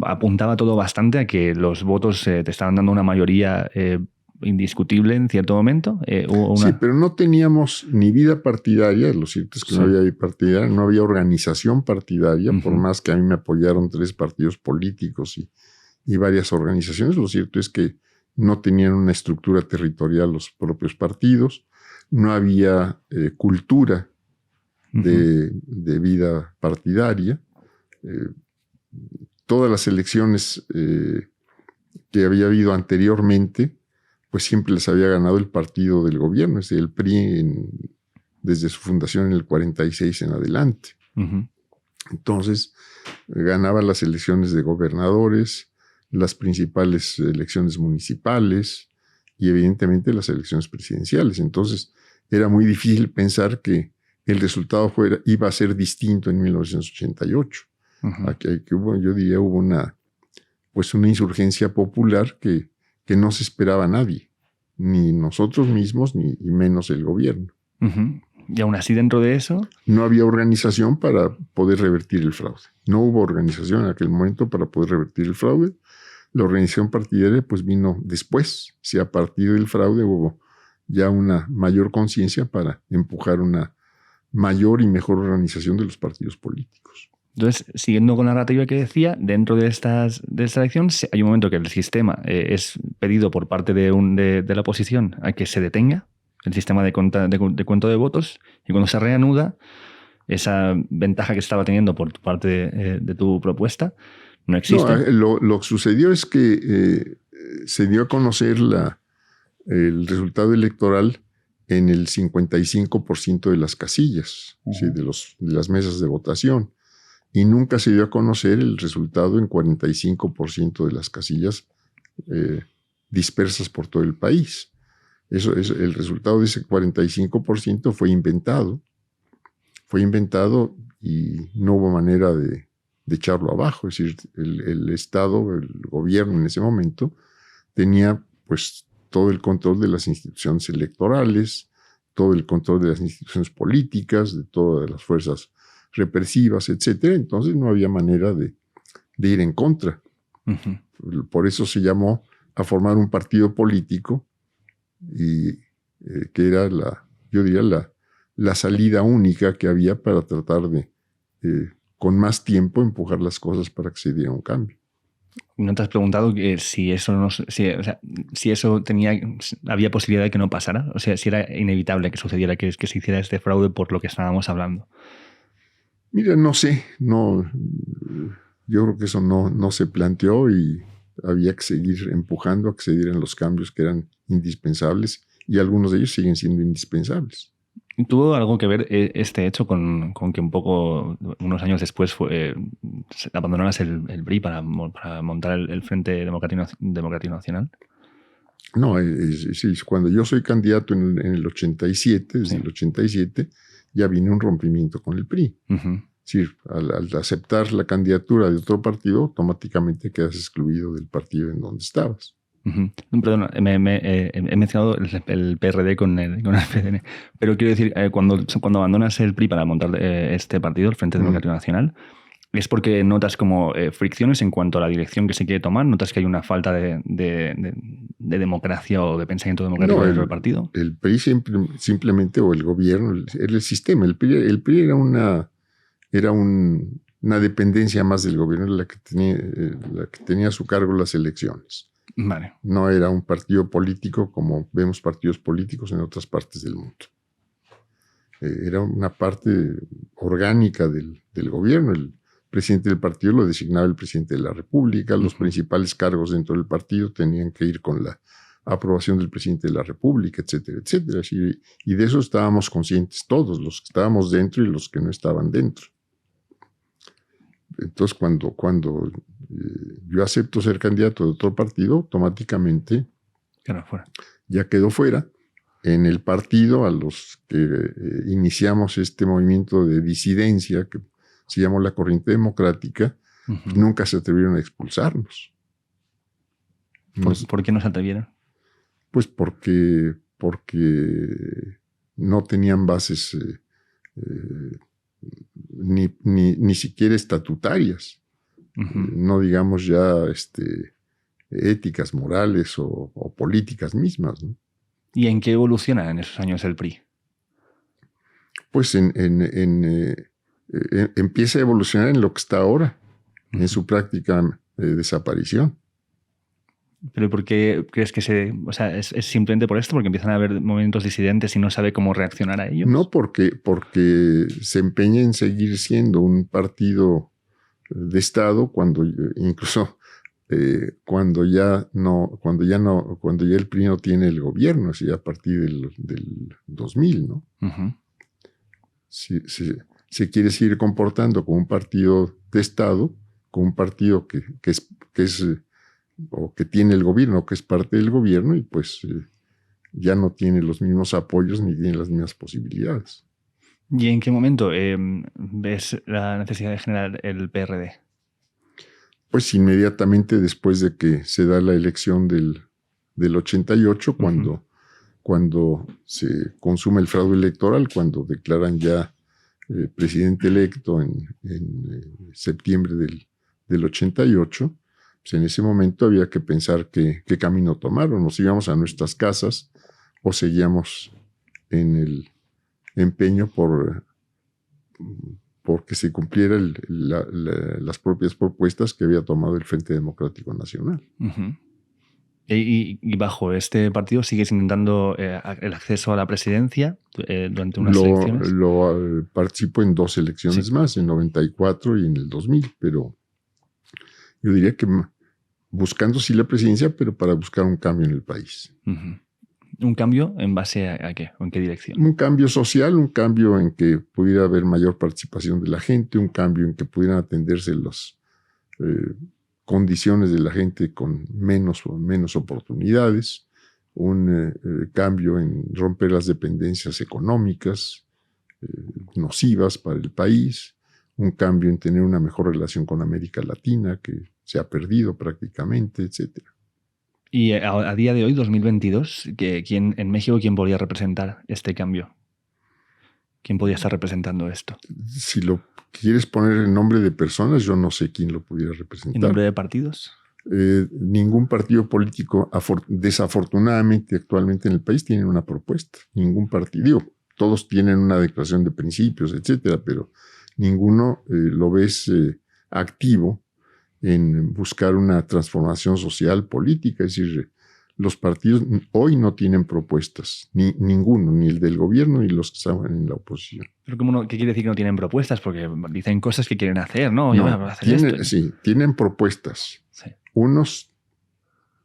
apuntaba todo bastante a que los votos te estaban dando una mayoría indiscutible en cierto momento. Sí, pero no teníamos ni vida partidaria, lo cierto es que no había vida partidaria, no había organización partidaria, por más que a mí me apoyaron 3 partidos políticos y varias organizaciones, lo cierto es que no tenían una estructura territorial los propios partidos, no había cultura de vida partidaria. Todas las elecciones que había habido anteriormente, pues siempre les había ganado el partido del gobierno, es decir, el PRI desde su fundación en el 46 en adelante. Entonces, ganaba las elecciones de gobernadores, las principales elecciones municipales y evidentemente las elecciones presidenciales. Entonces, era muy difícil pensar que el resultado iba a ser distinto en 1988. Aquí hubo una insurgencia popular que no se esperaba a nadie, ni nosotros mismos, ni menos el gobierno. Y aún así, dentro de eso... No había organización para poder revertir el fraude. No hubo organización en aquel momento para poder revertir el fraude. La organización partidaria pues vino después. Si a partir del fraude hubo ya una mayor conciencia para empujar una mayor y mejor organización de los partidos políticos. Entonces, siguiendo con la narrativa que decía, dentro de esta elección hay un momento que el sistema es pedido por parte de la oposición a que se detenga el sistema de cuento de votos, y cuando se reanuda, esa ventaja que estaba teniendo por parte de tu propuesta no existe. No, lo que sucedió es que se dio a conocer el resultado electoral en el 55% de las casillas, ¿sí? de las mesas de votación. Y nunca se dio a conocer el resultado en 45% de las casillas dispersas por todo el país. El resultado de ese 45% fue inventado fue inventado y no hubo manera de echarlo abajo. Es decir, el Estado, el gobierno en ese momento, tenía pues todo el control de las instituciones electorales, todo el control de las instituciones políticas, de todas las fuerzas represivas, etcétera. Entonces no había manera de ir en contra. Uh-huh. Por eso se llamó a formar un partido político y que era yo diría la salida única que había para tratar de con más tiempo empujar las cosas para que se diera un cambio. ¿No te has preguntado si eso si eso había posibilidad de que no pasara? O sea, si era inevitable que sucediera, que se hiciera este fraude por lo que estábamos hablando. Mira, no sé, yo creo que eso no se planteó y había que seguir empujando a que se dieran los cambios que eran indispensables y algunos de ellos siguen siendo indispensables. ¿Tuvo algo que ver este hecho con que un poco, unos años después, abandonaras el PRI para montar el Frente Democrático Nacional? No, cuando yo soy candidato en el 87, desde el 87, ya vino un rompimiento con el PRI. Uh-huh. Es decir, al aceptar la candidatura de otro partido, automáticamente quedas excluido del partido en donde estabas. Uh-huh. Perdón, he mencionado el PRD con el PDN, pero quiero decir, cuando abandonas el PRI para montar este partido, el Frente Democrático Nacional, ¿es porque notas como fricciones en cuanto a la dirección que se quiere tomar? ¿Notas que hay una falta de democracia o de pensamiento democrático dentro del partido? El PRI simplemente, o el gobierno, el sistema, el PRI era una dependencia más del gobierno, la que tenía a su cargo las elecciones. Vale. No era un partido político como vemos partidos políticos en otras partes del mundo. Era una parte orgánica del gobierno. El presidente del partido lo designaba el presidente de la República. Los principales cargos dentro del partido tenían que ir con la aprobación del presidente de la República, etcétera, etcétera. Y de eso estábamos conscientes todos, los que estábamos dentro y los que no estaban dentro. Entonces, cuando yo acepto ser candidato de otro partido, automáticamente ya quedó fuera. En el partido, a los que iniciamos este movimiento de disidencia que se llamó la Corriente Democrática, uh-huh, nunca se atrevieron a expulsarnos. ¿Por qué no se atrevieron? Pues porque no tenían bases ni siquiera estatutarias, uh-huh, no digamos ya éticas, morales o políticas mismas, ¿no? ¿Y en qué evoluciona en esos años el PRI? Pues empieza a evolucionar en lo que está ahora, uh-huh, en su práctica desaparición. ¿Pero por qué crees que es simplemente por esto? ¿Porque empiezan a haber movimientos disidentes y no sabe cómo reaccionar a ellos? No, porque se empeña en seguir siendo un partido de Estado cuando incluso cuando ya el PRI no tiene el gobierno, así a partir del 2000, ¿no? Uh-huh. Se quiere seguir comportando como un partido de Estado, como un partido que es o que tiene el gobierno, que es parte del gobierno, y pues ya no tiene los mismos apoyos ni tiene las mismas posibilidades. ¿Y en qué momento ves la necesidad de generar el PRD? Pues inmediatamente después de que se da la elección del 88, uh-huh, cuando se consuma el fraude electoral, cuando declaran ya presidente electo en septiembre del 88, pues en ese momento había que pensar qué camino tomar, o nos íbamos a nuestras casas o seguíamos en el empeño porque se cumpliera las propias propuestas que había tomado el Frente Democrático Nacional. Uh-huh. Y bajo este partido sigues intentando el acceso a la presidencia durante unas elecciones. Participo en 2 elecciones más, en 94 y en el 2000, pero yo diría que buscando sí la presidencia, pero para buscar un cambio en el país. Uh-huh. ¿Un cambio en base a qué? ¿O en qué dirección? Un cambio social, un cambio en que pudiera haber mayor participación de la gente, un cambio en que pudieran atenderse las condiciones de la gente con menos oportunidades, un cambio en romper las dependencias económicas, nocivas para el país, un cambio en tener una mejor relación con América Latina, que se ha perdido prácticamente, etc. Y a día de hoy, 2022, en México, ¿quién podría representar este cambio? ¿Quién podría estar representando esto? Si lo quieres poner en nombre de personas, yo no sé quién lo pudiera representar. ¿En nombre de partidos? Ningún partido político, desafortunadamente, actualmente en el país, tiene una propuesta. Ningún partido. Todos tienen una declaración de principios, etcétera, pero ninguno lo ves activo en buscar una transformación social, política. Es decir, los partidos hoy no tienen propuestas, ninguno, ni el del gobierno ni los que estaban en la oposición. Pero ¿qué quiere decir que no tienen propuestas? Porque dicen cosas que quieren hacer, ¿no? No, voy a hacer esto. Sí, tienen propuestas. Sí. Unos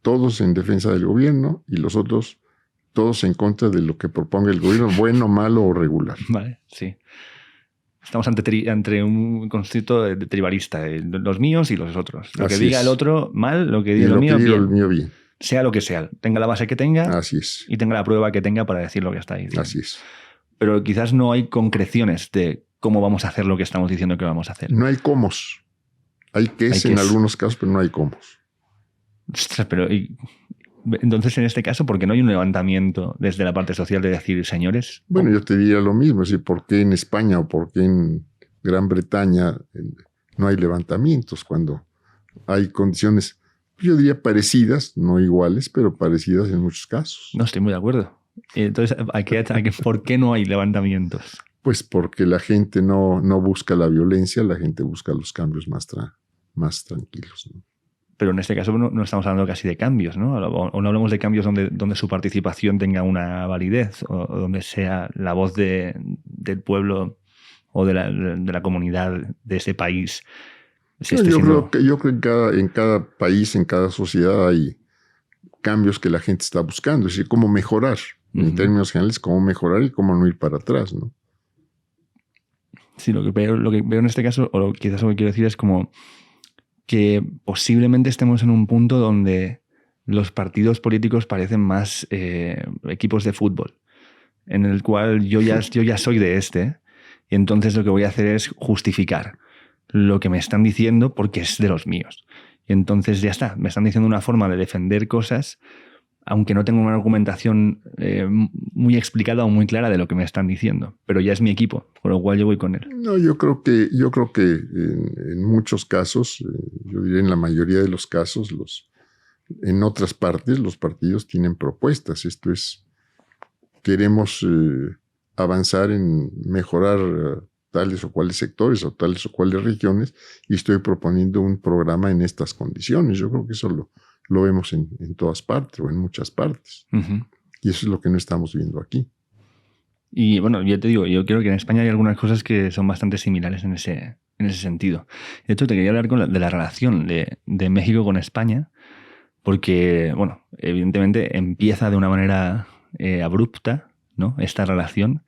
todos en defensa del gobierno y los otros todos en contra de lo que proponga el gobierno, bueno, malo o regular. Vale, sí. Estamos ante un concepto de tribalista, los míos y los otros. Lo que diga el otro mal, lo que diga el mío bien. El mío bien. Sea lo que sea, tenga la base que tenga. Así es. Y tenga la prueba que tenga para decir lo que está diciendo. Así es. Pero quizás no hay concreciones de cómo vamos a hacer lo que estamos diciendo que vamos a hacer. No hay cómo. Hay que en algunos casos, pero no hay cómo. Ostras, pero entonces en este caso, ¿por qué no hay un levantamiento desde la parte social de decir, señores? Bueno, yo te diría lo mismo, es decir, ¿por qué en España o por qué en Gran Bretaña no hay levantamientos cuando hay condiciones, yo diría parecidas, no iguales, pero parecidas en muchos casos? No estoy muy de acuerdo. Entonces, ¿por qué no hay levantamientos? Pues porque la gente no busca la violencia, la gente busca los cambios más tranquilos, ¿no? Pero en este caso no estamos hablando casi de cambios, ¿no? O no hablamos de cambios donde su participación tenga una validez o donde sea la voz del pueblo o de la comunidad de ese país. Yo creo que en cada país, en cada sociedad hay cambios que la gente está buscando, es decir, cómo mejorar, en términos generales, cómo mejorar y cómo no ir para atrás, ¿no? Sí, lo que veo en este caso, o quizás lo que quiero decir es como que posiblemente estemos en un punto donde los partidos políticos parecen más equipos de fútbol, en el cual yo ya soy de y entonces lo que voy a hacer es justificar lo que me están diciendo porque es de los míos. Y entonces ya está, me están diciendo una forma de defender cosas, aunque no tengo una argumentación muy explicada o muy clara de lo que me están diciendo, pero ya es mi equipo, con lo cual yo voy con él. No, yo creo que en muchos casos, yo diría en la mayoría de los casos, en otras partes los partidos tienen propuestas. Esto es, queremos avanzar en mejorar tales o cuales sectores o tales o cuales regiones y estoy proponiendo un programa en estas condiciones. Yo creo que eso lo vemos en todas partes o en muchas partes. Uh-huh. Y eso es lo que no estamos viendo aquí. Y bueno, yo te digo, yo creo que en España hay algunas cosas que son bastante similares en ese sentido. De hecho, te quería hablar de la relación de México con España, porque, bueno, evidentemente empieza de una manera abrupta, ¿no? Esta relación.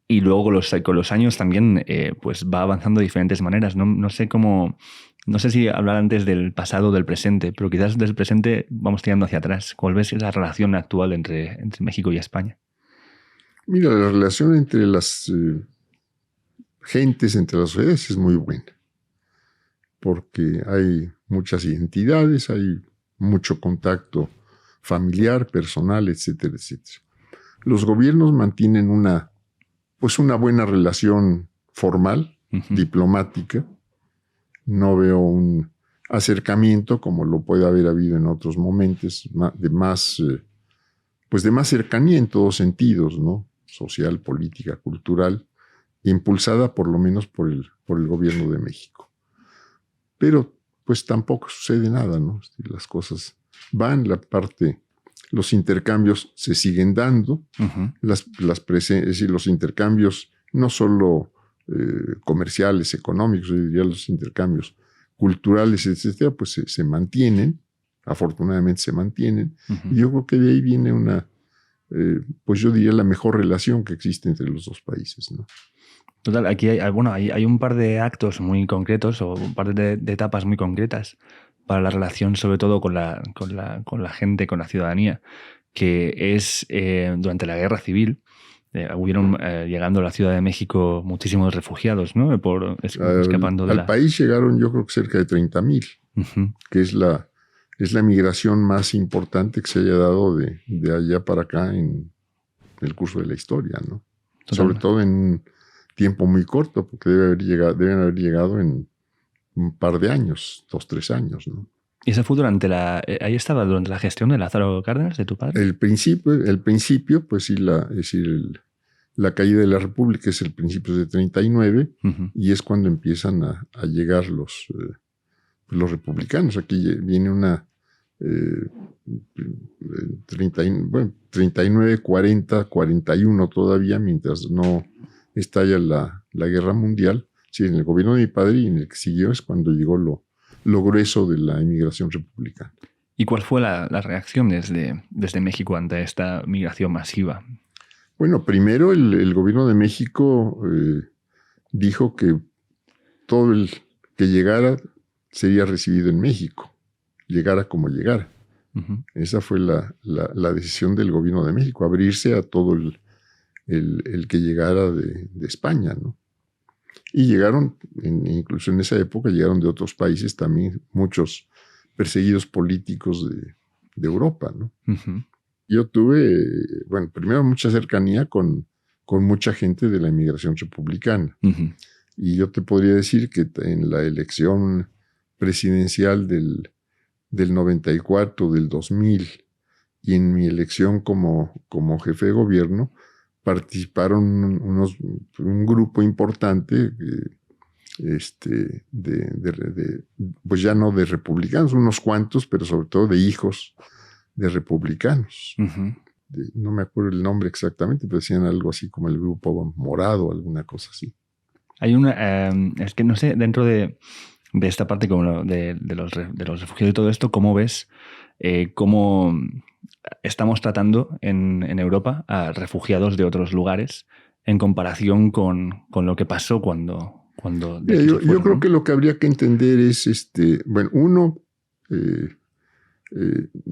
Y luego con los años también pues va avanzando de diferentes maneras. No sé si hablar antes del pasado o del presente, pero quizás del presente vamos tirando hacia atrás. ¿Cuál ves la relación actual entre México y España? Mira, la relación entre las gentes, entre las sociedades es muy buena, porque hay muchas identidades, hay mucho contacto familiar, personal, etcétera, etcétera. Los gobiernos mantienen una buena relación formal, diplomática. No veo un acercamiento como lo puede haber habido en otros momentos, de más cercanía en todos sentidos, ¿no? Social, política, cultural, impulsada por lo menos por el gobierno de México. Pero pues tampoco sucede nada, ¿no? Las cosas van, los intercambios se siguen dando, es decir, los intercambios no solo comerciales, económicos, yo diría los intercambios culturales, etcétera, pues se mantienen, afortunadamente se mantienen, y yo creo que de ahí viene pues yo diría la mejor relación que existe entre los dos países, ¿no? Total, aquí hay un par de actos muy concretos o un par de etapas muy concretas para la relación, sobre todo con la gente, con la ciudadanía, que es durante la Guerra Civil, hubieron, llegando a la Ciudad de México, muchísimos refugiados, ¿no? Escapando de al país llegaron, yo creo que cerca de 30,000, que es la migración más importante que se haya dado de allá para acá en el curso de la historia, ¿no? Totalmente. Sobre todo en un tiempo muy corto, porque deben haber llegado en un par de años, 2, 3 años, ¿no? ¿Y eso fue ahí estaba durante la gestión de Lázaro Cárdenas, de tu padre? El principio, pues sí, la caída de la República es el principio de 39, y es cuando empiezan a llegar los republicanos. Aquí viene una 39, 40, 41 todavía, mientras no estalla la Guerra Mundial. Sí, en el gobierno de mi padre y en el que siguió es cuando llegó lo grueso de la inmigración republicana. ¿Y cuál fue la reacción desde México ante esta migración masiva? Bueno, primero el gobierno de México dijo que todo el que llegara sería recibido en México, llegara como llegara. Esa fue la decisión del gobierno de México, abrirse a todo el que llegara de España, ¿no? Y llegaron, incluso en esa época, llegaron de otros países también muchos perseguidos políticos de Europa, ¿no? Yo tuve, primero mucha cercanía con mucha gente de la inmigración republicana. Y yo te podría decir que en la elección presidencial del 94, del 2000, y en mi elección como jefe de gobierno, participaron un grupo importante, pues ya no de republicanos, unos cuantos, pero sobre todo de hijos de republicanos. No me acuerdo el nombre exactamente, pero decían algo así como el Grupo Morado, alguna cosa así. Hay es que no sé, dentro de esta parte como de los refugiados y todo esto, ¿cómo ves cómo estamos tratando en Europa a refugiados de otros lugares en comparación con lo que pasó cuando yo creo que lo que habría que entender es,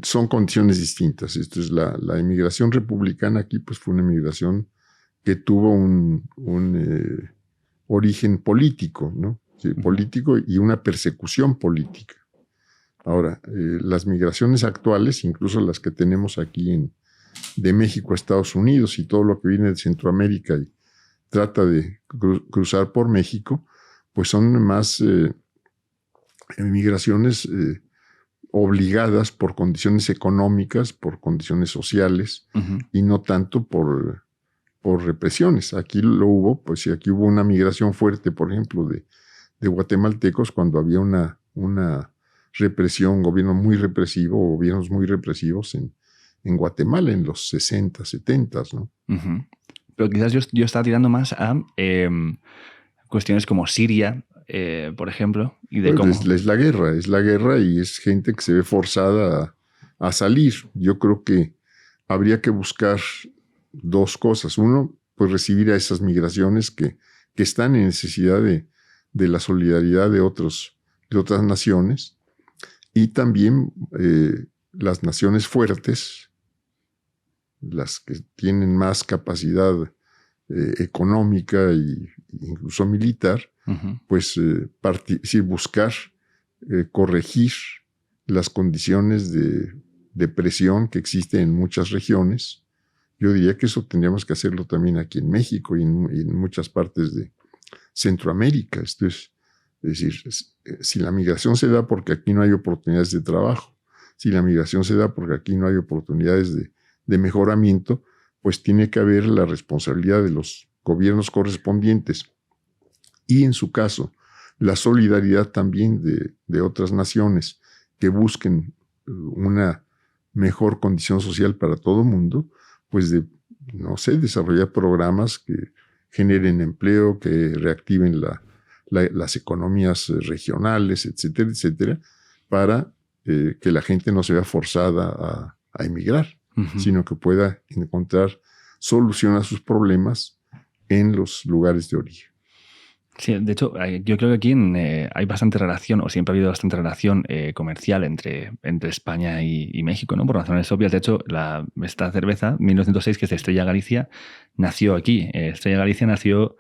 son condiciones distintas. Esto es la inmigración republicana aquí, pues fue una inmigración que tuvo un origen político, ¿no? Sí, político y una persecución política. Ahora, las migraciones actuales, incluso las que tenemos aquí de México a Estados Unidos y todo lo que viene de Centroamérica y trata de cruzar por México, pues son más migraciones obligadas por condiciones económicas, por condiciones sociales, y no tanto por represiones. Aquí lo hubo, pues si aquí hubo una migración fuerte, por ejemplo, de guatemaltecos cuando había una represión, gobiernos muy represivos en Guatemala en los 60, 70, ¿no? Pero quizás yo estaba tirando más a cuestiones como Siria, por ejemplo. Y de pues cómo... es la guerra y es gente que se ve forzada a salir. Yo creo que habría que buscar dos cosas. Uno, pues recibir a esas migraciones que están en necesidad de la solidaridad de otras naciones, y también las naciones fuertes, las que tienen más capacidad económica e incluso militar, pues buscar corregir las condiciones de presión que existen en muchas regiones. Yo diría que eso tendríamos que hacerlo también aquí en México y en muchas partes de Centroamérica. Esto es decir, si la migración se da porque aquí no hay oportunidades de trabajo, si la migración se da porque aquí no hay oportunidades de mejoramiento, pues tiene que haber la responsabilidad de los gobiernos correspondientes y, en su caso, la solidaridad también de otras naciones que busquen una mejor condición social para todo el mundo, pues desarrollar programas que generen empleo, que reactiven las economías regionales, etcétera, etcétera, para que la gente no se vea forzada a emigrar, sino que pueda encontrar solución a sus problemas en los lugares de origen. Sí, de hecho, yo creo que aquí hay bastante relación, o siempre ha habido bastante relación comercial entre España y México, ¿no? Por razones obvias. De hecho, esta cerveza, 1906, que es de Estrella Galicia, nació aquí. Estrella Galicia nació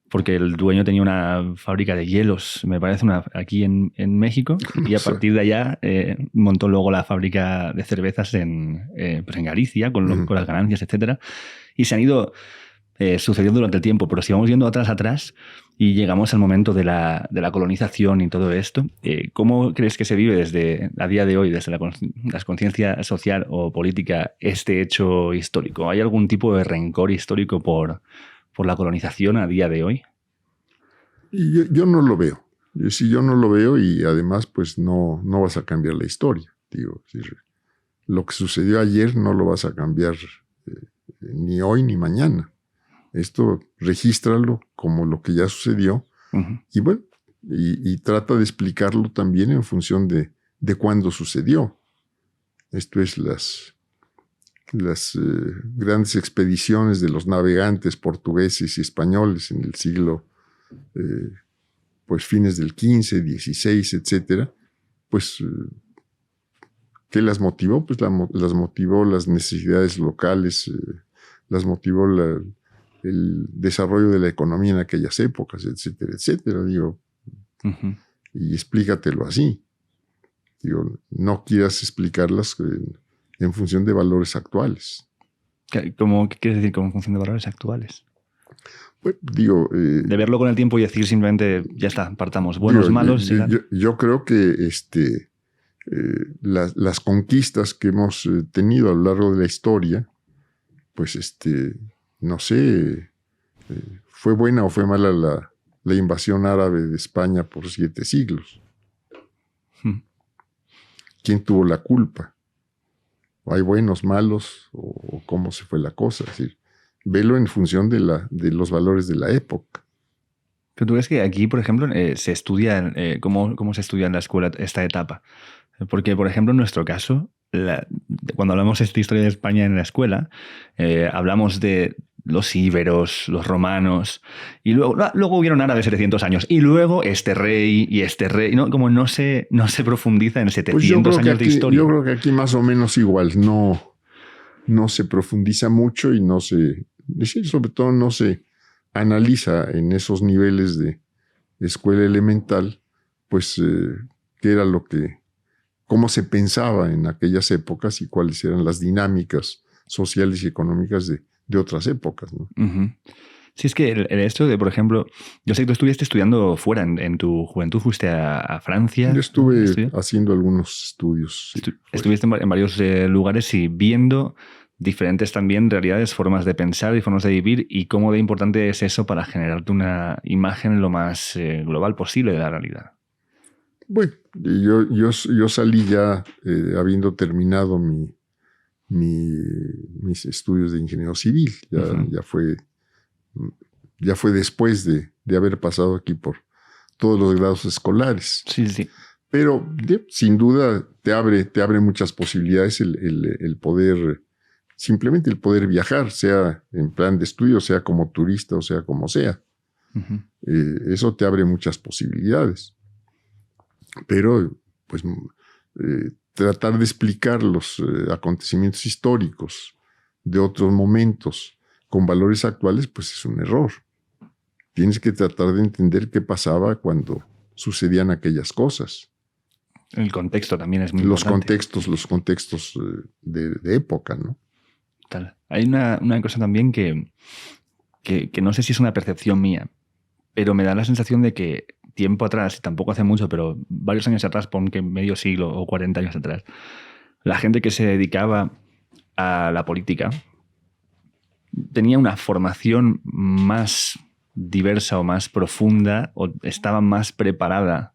porque el dueño tenía una fábrica de hielos, me parece, aquí en México, y a partir de allá montó luego la fábrica de cervezas pues en Galicia, con las ganancias, etcétera. Y se han ido sucediendo durante el tiempo, pero si vamos viendo atrás y llegamos al momento de la colonización y todo esto, ¿cómo crees que se vive desde a día de hoy, desde la conciencia social o política, este hecho histórico? ¿Hay algún tipo de rencor histórico por la colonización a día de hoy? Yo no lo veo. Yo no lo veo, y además pues no vas a cambiar la historia. Digo, lo que sucedió ayer no lo vas a cambiar ni hoy ni mañana. Esto regístralo como lo que ya sucedió. Y bueno, y trata de explicarlo también en función de cuándo sucedió. Esto es las grandes expediciones de los navegantes portugueses y españoles en el siglo, pues fines del XV, XVI, etcétera. Pues, ¿qué las motivó? Pues las motivó las necesidades locales, las motivó el desarrollo de la economía en aquellas épocas, etcétera, etcétera. Digo, y explícatelo así. Digo, no quieras explicarlas en función de valores actuales. ¿Qué quieres decir con función de valores actuales? Pues, digo, de verlo con el tiempo y decir simplemente, ya está, partamos, buenos, malos. Yo creo que las conquistas que hemos tenido a lo largo de la historia, pues no sé, fue buena o fue mala la invasión árabe de España por 7 siglos. ¿Quién tuvo la culpa? ¿Hay buenos, malos, o cómo se fue la cosa? Es decir, velo en función de los valores de la época. Pero tú ves que aquí, por ejemplo, se estudia, ¿cómo se estudia en la escuela esta etapa? Porque, por ejemplo, en nuestro caso, cuando hablamos de esta historia de España en la escuela, hablamos de los íberos, los romanos, y luego hubieron árabes 700 años, y luego este rey, ¿no? Como no se profundiza en 700 años de historia. Yo creo que aquí más o menos igual, no se profundiza mucho y sobre todo no se analiza en esos niveles de escuela elemental, pues qué era cómo se pensaba en aquellas épocas y cuáles eran las dinámicas sociales y económicas de otras épocas, ¿no? Sí, es que el hecho de, por ejemplo, yo sé que tú estuviste estudiando fuera en tu juventud, fuiste a Francia. Yo estuve haciendo algunos estudios. Estuviste en varios lugares y viendo diferentes también realidades, formas de pensar y formas de vivir, y cómo de importante es eso para generarte una imagen lo más global posible de la realidad. Bueno, yo salí ya habiendo terminado mis estudios de ingeniero civil. Ya fue después de haber pasado aquí por todos los grados escolares. Sí. Pero sin duda te abre muchas posibilidades el poder, simplemente el poder viajar, sea en plan de estudio, sea como turista o sea como sea. Eso te abre muchas posibilidades. Pero, pues, tratar de explicar los acontecimientos históricos de otros momentos con valores actuales, pues es un error. Tienes que tratar de entender qué pasaba cuando sucedían aquellas cosas. El contexto también es muy importante. Los contextos de época, ¿no? Tal. Hay una cosa también que no sé si es una percepción mía, pero me da la sensación de que tiempo atrás, y tampoco hace mucho, pero varios años atrás, pon que medio siglo o 40 años atrás, la gente que se dedicaba a la política tenía una formación más diversa o más profunda, o estaba más preparada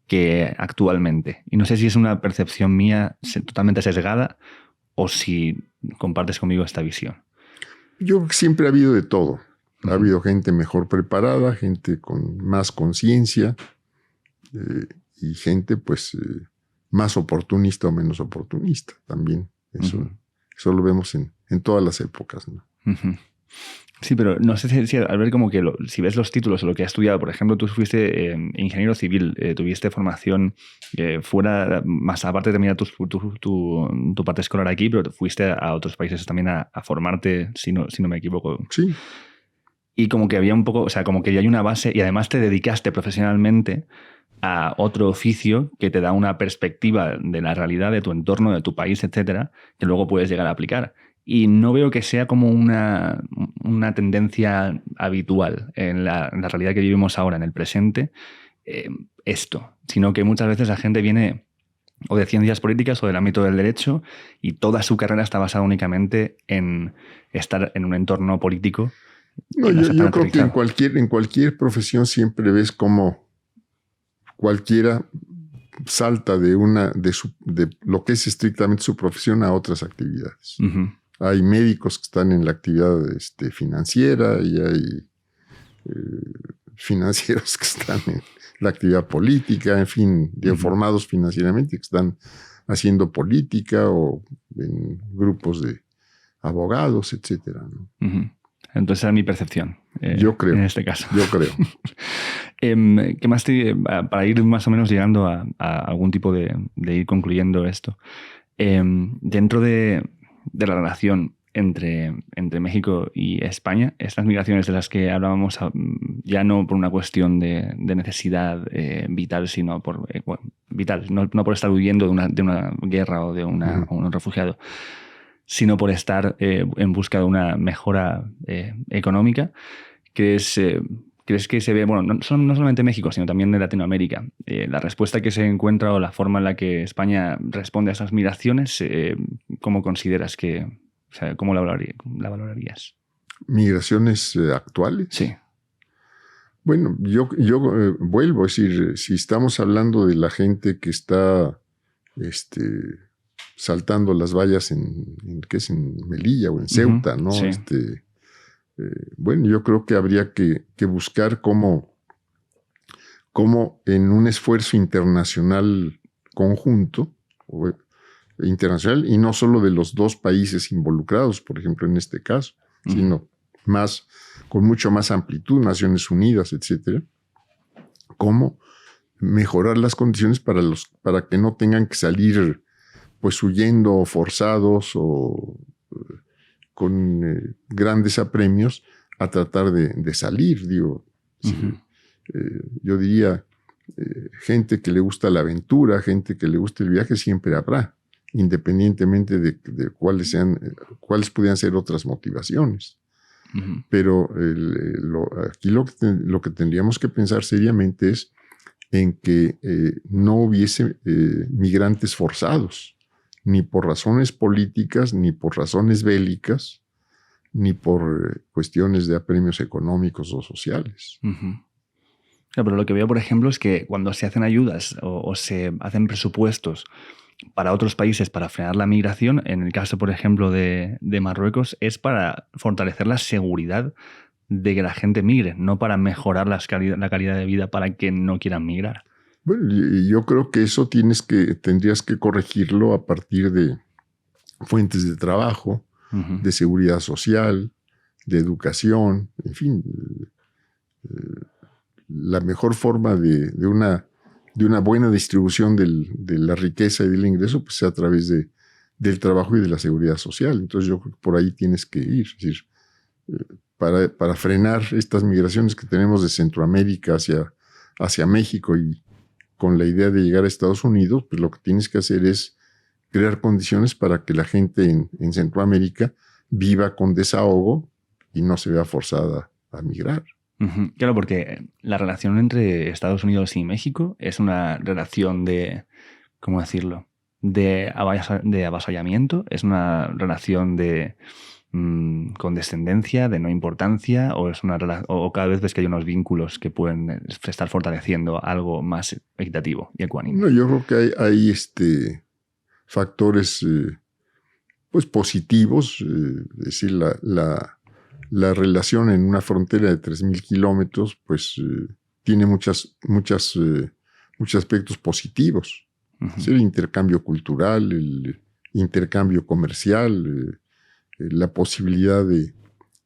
que actualmente. Y no sé si es una percepción mía totalmente sesgada o si compartes conmigo esta visión. Yo creo que siempre ha habido de todo. Ha habido gente mejor preparada, gente con más conciencia y gente pues más oportunista o menos oportunista también. Eso lo vemos en todas las épocas, ¿no? Sí, pero no sé si al ver como que si ves los títulos o lo que has estudiado, por ejemplo, tú fuiste ingeniero civil, tuviste formación fuera, más aparte de terminar tu parte escolar aquí, pero fuiste a otros países también a formarte, si no me equivoco. Sí. Y como que había un poco, o sea, como que ya hay una base y además te dedicaste profesionalmente a otro oficio que te da una perspectiva de la realidad de tu entorno, de tu país, etcétera, que luego puedes llegar a aplicar. Y no veo que sea como una tendencia habitual en la realidad que vivimos ahora, en el presente, esto, sino que muchas veces la gente viene o de ciencias políticas o del ámbito del derecho y toda su carrera está basada únicamente en estar en un entorno político. No, yo creo que en cualquier profesión siempre ves cómo cualquiera salta de lo que es estrictamente su profesión a otras actividades. Uh-huh. Hay médicos que están en la actividad financiera y hay financieros que están en la actividad política, en fin, bien formados financieramente, que están haciendo política o en grupos de abogados, etcétera, ¿no? Uh-huh. Entonces era mi percepción. Yo creo. En este caso. Yo creo. ¿Qué más para ir más o menos llegando a algún tipo de ir concluyendo esto? Dentro de la relación entre México y España, estas migraciones de las que hablábamos, ya no por una cuestión de necesidad vital, sino por vital, no por estar huyendo de una guerra o de un refugiado, sino por estar en busca de una mejora económica, ¿crees que se ve, bueno, no solamente en México, sino también en Latinoamérica, la respuesta que se encuentra o la forma en la que España responde a esas migraciones, ¿cómo consideras que, o sea, cómo la valorarías? ¿Migraciones actuales? Sí. Bueno, yo vuelvo a decir, si estamos hablando de la gente que está saltando las vallas en Melilla o en Ceuta, ¿no? Sí. Bueno, yo creo que habría que buscar cómo en un esfuerzo internacional conjunto, internacional, y no solo de los dos países involucrados, por ejemplo, en este caso, sino con mucho más amplitud, Naciones Unidas, etcétera, cómo mejorar las condiciones para que no tengan que salir pues huyendo forzados o con grandes apremios a tratar de salir, digo. Uh-huh. Yo diría, gente que le gusta la aventura, gente que le gusta el viaje, siempre habrá, independientemente de cuáles pudieran ser otras motivaciones. Uh-huh. Pero aquí lo que tendríamos que pensar seriamente es en que no hubiese migrantes forzados, ni por razones políticas, ni por razones bélicas, ni por cuestiones de apremios económicos o sociales. Uh-huh. Claro, pero lo que veo, por ejemplo, es que cuando se hacen ayudas o se hacen presupuestos para otros países para frenar la migración, en el caso, por ejemplo, de Marruecos, es para fortalecer la seguridad de que la gente migre, no para mejorar la calidad de vida para que no quieran migrar. Bueno, yo creo que eso tendrías que corregirlo a partir de fuentes de trabajo, uh-huh, de seguridad social, de educación, en fin. La mejor forma de una buena distribución de la riqueza y del ingreso pues, es a través del trabajo y de la seguridad social. Entonces yo creo que por ahí tienes que ir. Es decir, para frenar estas migraciones que tenemos de Centroamérica hacia México y con la idea de llegar a Estados Unidos, pues lo que tienes que hacer es crear condiciones para que la gente en Centroamérica viva con desahogo y no se vea forzada a migrar. Uh-huh. Claro, porque la relación entre Estados Unidos y México es una relación de, ¿cómo decirlo?, de avasallamiento, es una relación de condescendencia, de no importancia, o es o cada vez ves que hay unos vínculos que pueden estar fortaleciendo algo más equitativo y ecuánime. No, yo creo que hay factores pues positivos, es decir, la relación en una frontera de 3,000 kilómetros pues tiene muchos aspectos positivos. Uh-huh. Es el intercambio cultural, el intercambio comercial, la posibilidad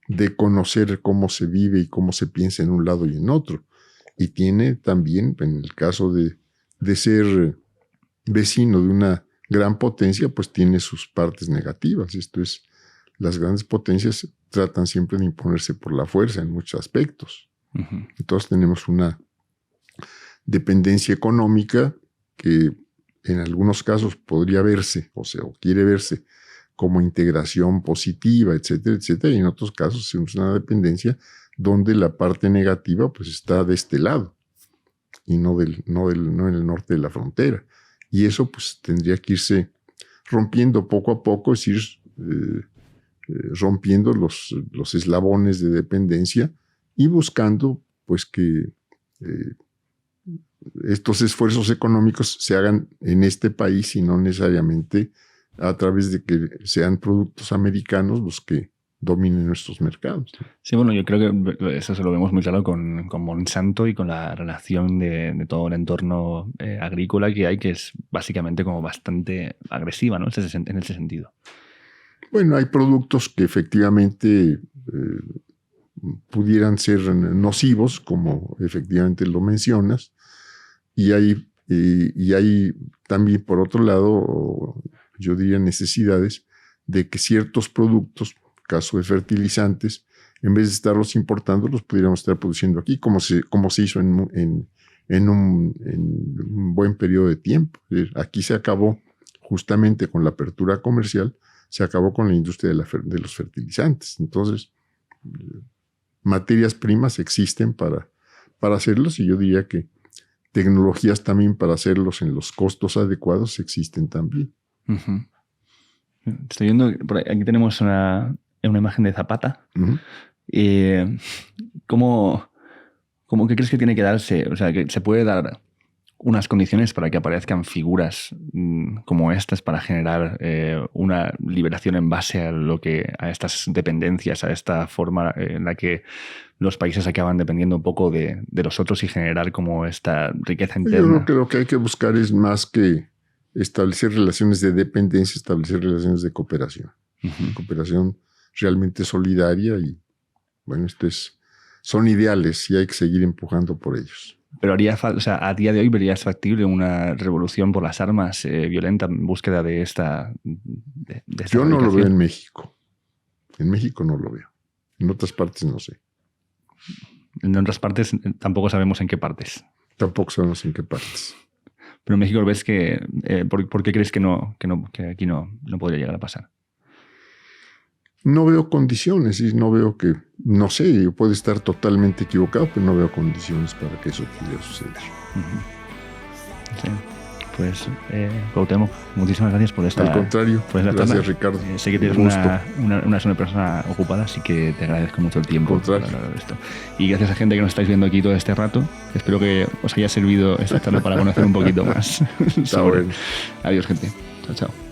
de conocer cómo se vive y cómo se piensa en un lado y en otro. Y tiene también, en el caso de ser vecino de una gran potencia, pues tiene sus partes negativas. Esto es, las grandes potencias tratan siempre de imponerse por la fuerza en muchos aspectos. Uh-huh. Entonces tenemos una dependencia económica que en algunos casos podría verse, o quiere verse como integración positiva, etcétera, etcétera, y en otros casos es una dependencia donde la parte negativa pues está de este lado y no en el norte de la frontera. Y eso pues tendría que irse rompiendo poco a poco, es decir, rompiendo los eslabones de dependencia y buscando pues que estos esfuerzos económicos se hagan en este país y no necesariamente a través de que sean productos americanos los que dominen nuestros mercados. Sí, bueno, yo creo que eso se lo vemos muy claro con Monsanto y con la relación de todo el entorno agrícola que hay, que es básicamente como bastante agresiva, ¿no? En ese sentido. Bueno, hay productos que efectivamente pudieran ser nocivos, como efectivamente lo mencionas, y hay también, por otro lado, yo diría necesidades de que ciertos productos, caso de fertilizantes, en vez de estarlos importando, los pudiéramos estar produciendo aquí, como se hizo en un buen periodo de tiempo. Aquí se acabó, justamente con la apertura comercial, se acabó con la industria de los fertilizantes. Entonces, materias primas existen para hacerlos, y yo diría que tecnologías también para hacerlos en los costos adecuados existen también. Uh-huh. Estoy viendo, aquí tenemos una imagen de Zapata. Uh-huh. ¿Qué crees que tiene que darse? O sea, que se puede dar unas condiciones para que aparezcan figuras como estas para generar una liberación en base a estas dependencias, a esta forma en la que los países acaban dependiendo un poco de los otros y generar como esta riqueza interna. Yo creo que lo que hay que buscar es más que establecer relaciones de dependencia, establecer relaciones de cooperación. Uh-huh. Cooperación realmente solidaria, y bueno, son ideales y hay que seguir empujando por ellos. Pero a día de hoy verías factible una revolución por las armas violenta en búsqueda de esta Yo no lo veo en México. En México no lo veo. En otras partes no sé. En otras partes tampoco sabemos en qué partes. Tampoco sabemos en qué partes. Pero en México ves que... ¿por qué crees que aquí no podría llegar a pasar? No veo condiciones y no veo que... No sé, yo puedo estar totalmente equivocado, pero no veo condiciones para que eso pudiera suceder. Uh-huh. Sí. Pues, Cuauhtémoc, muchísimas gracias por esta... Al contrario, gracias, charla. Ricardo. Sé que tienes una persona ocupada, así que te agradezco mucho el tiempo para hablar de esto. Y gracias a gente que nos estáis viendo aquí todo este rato. Espero que os haya servido esta charla para conocer un poquito más. Está bueno. Adiós, gente. Chao, chao.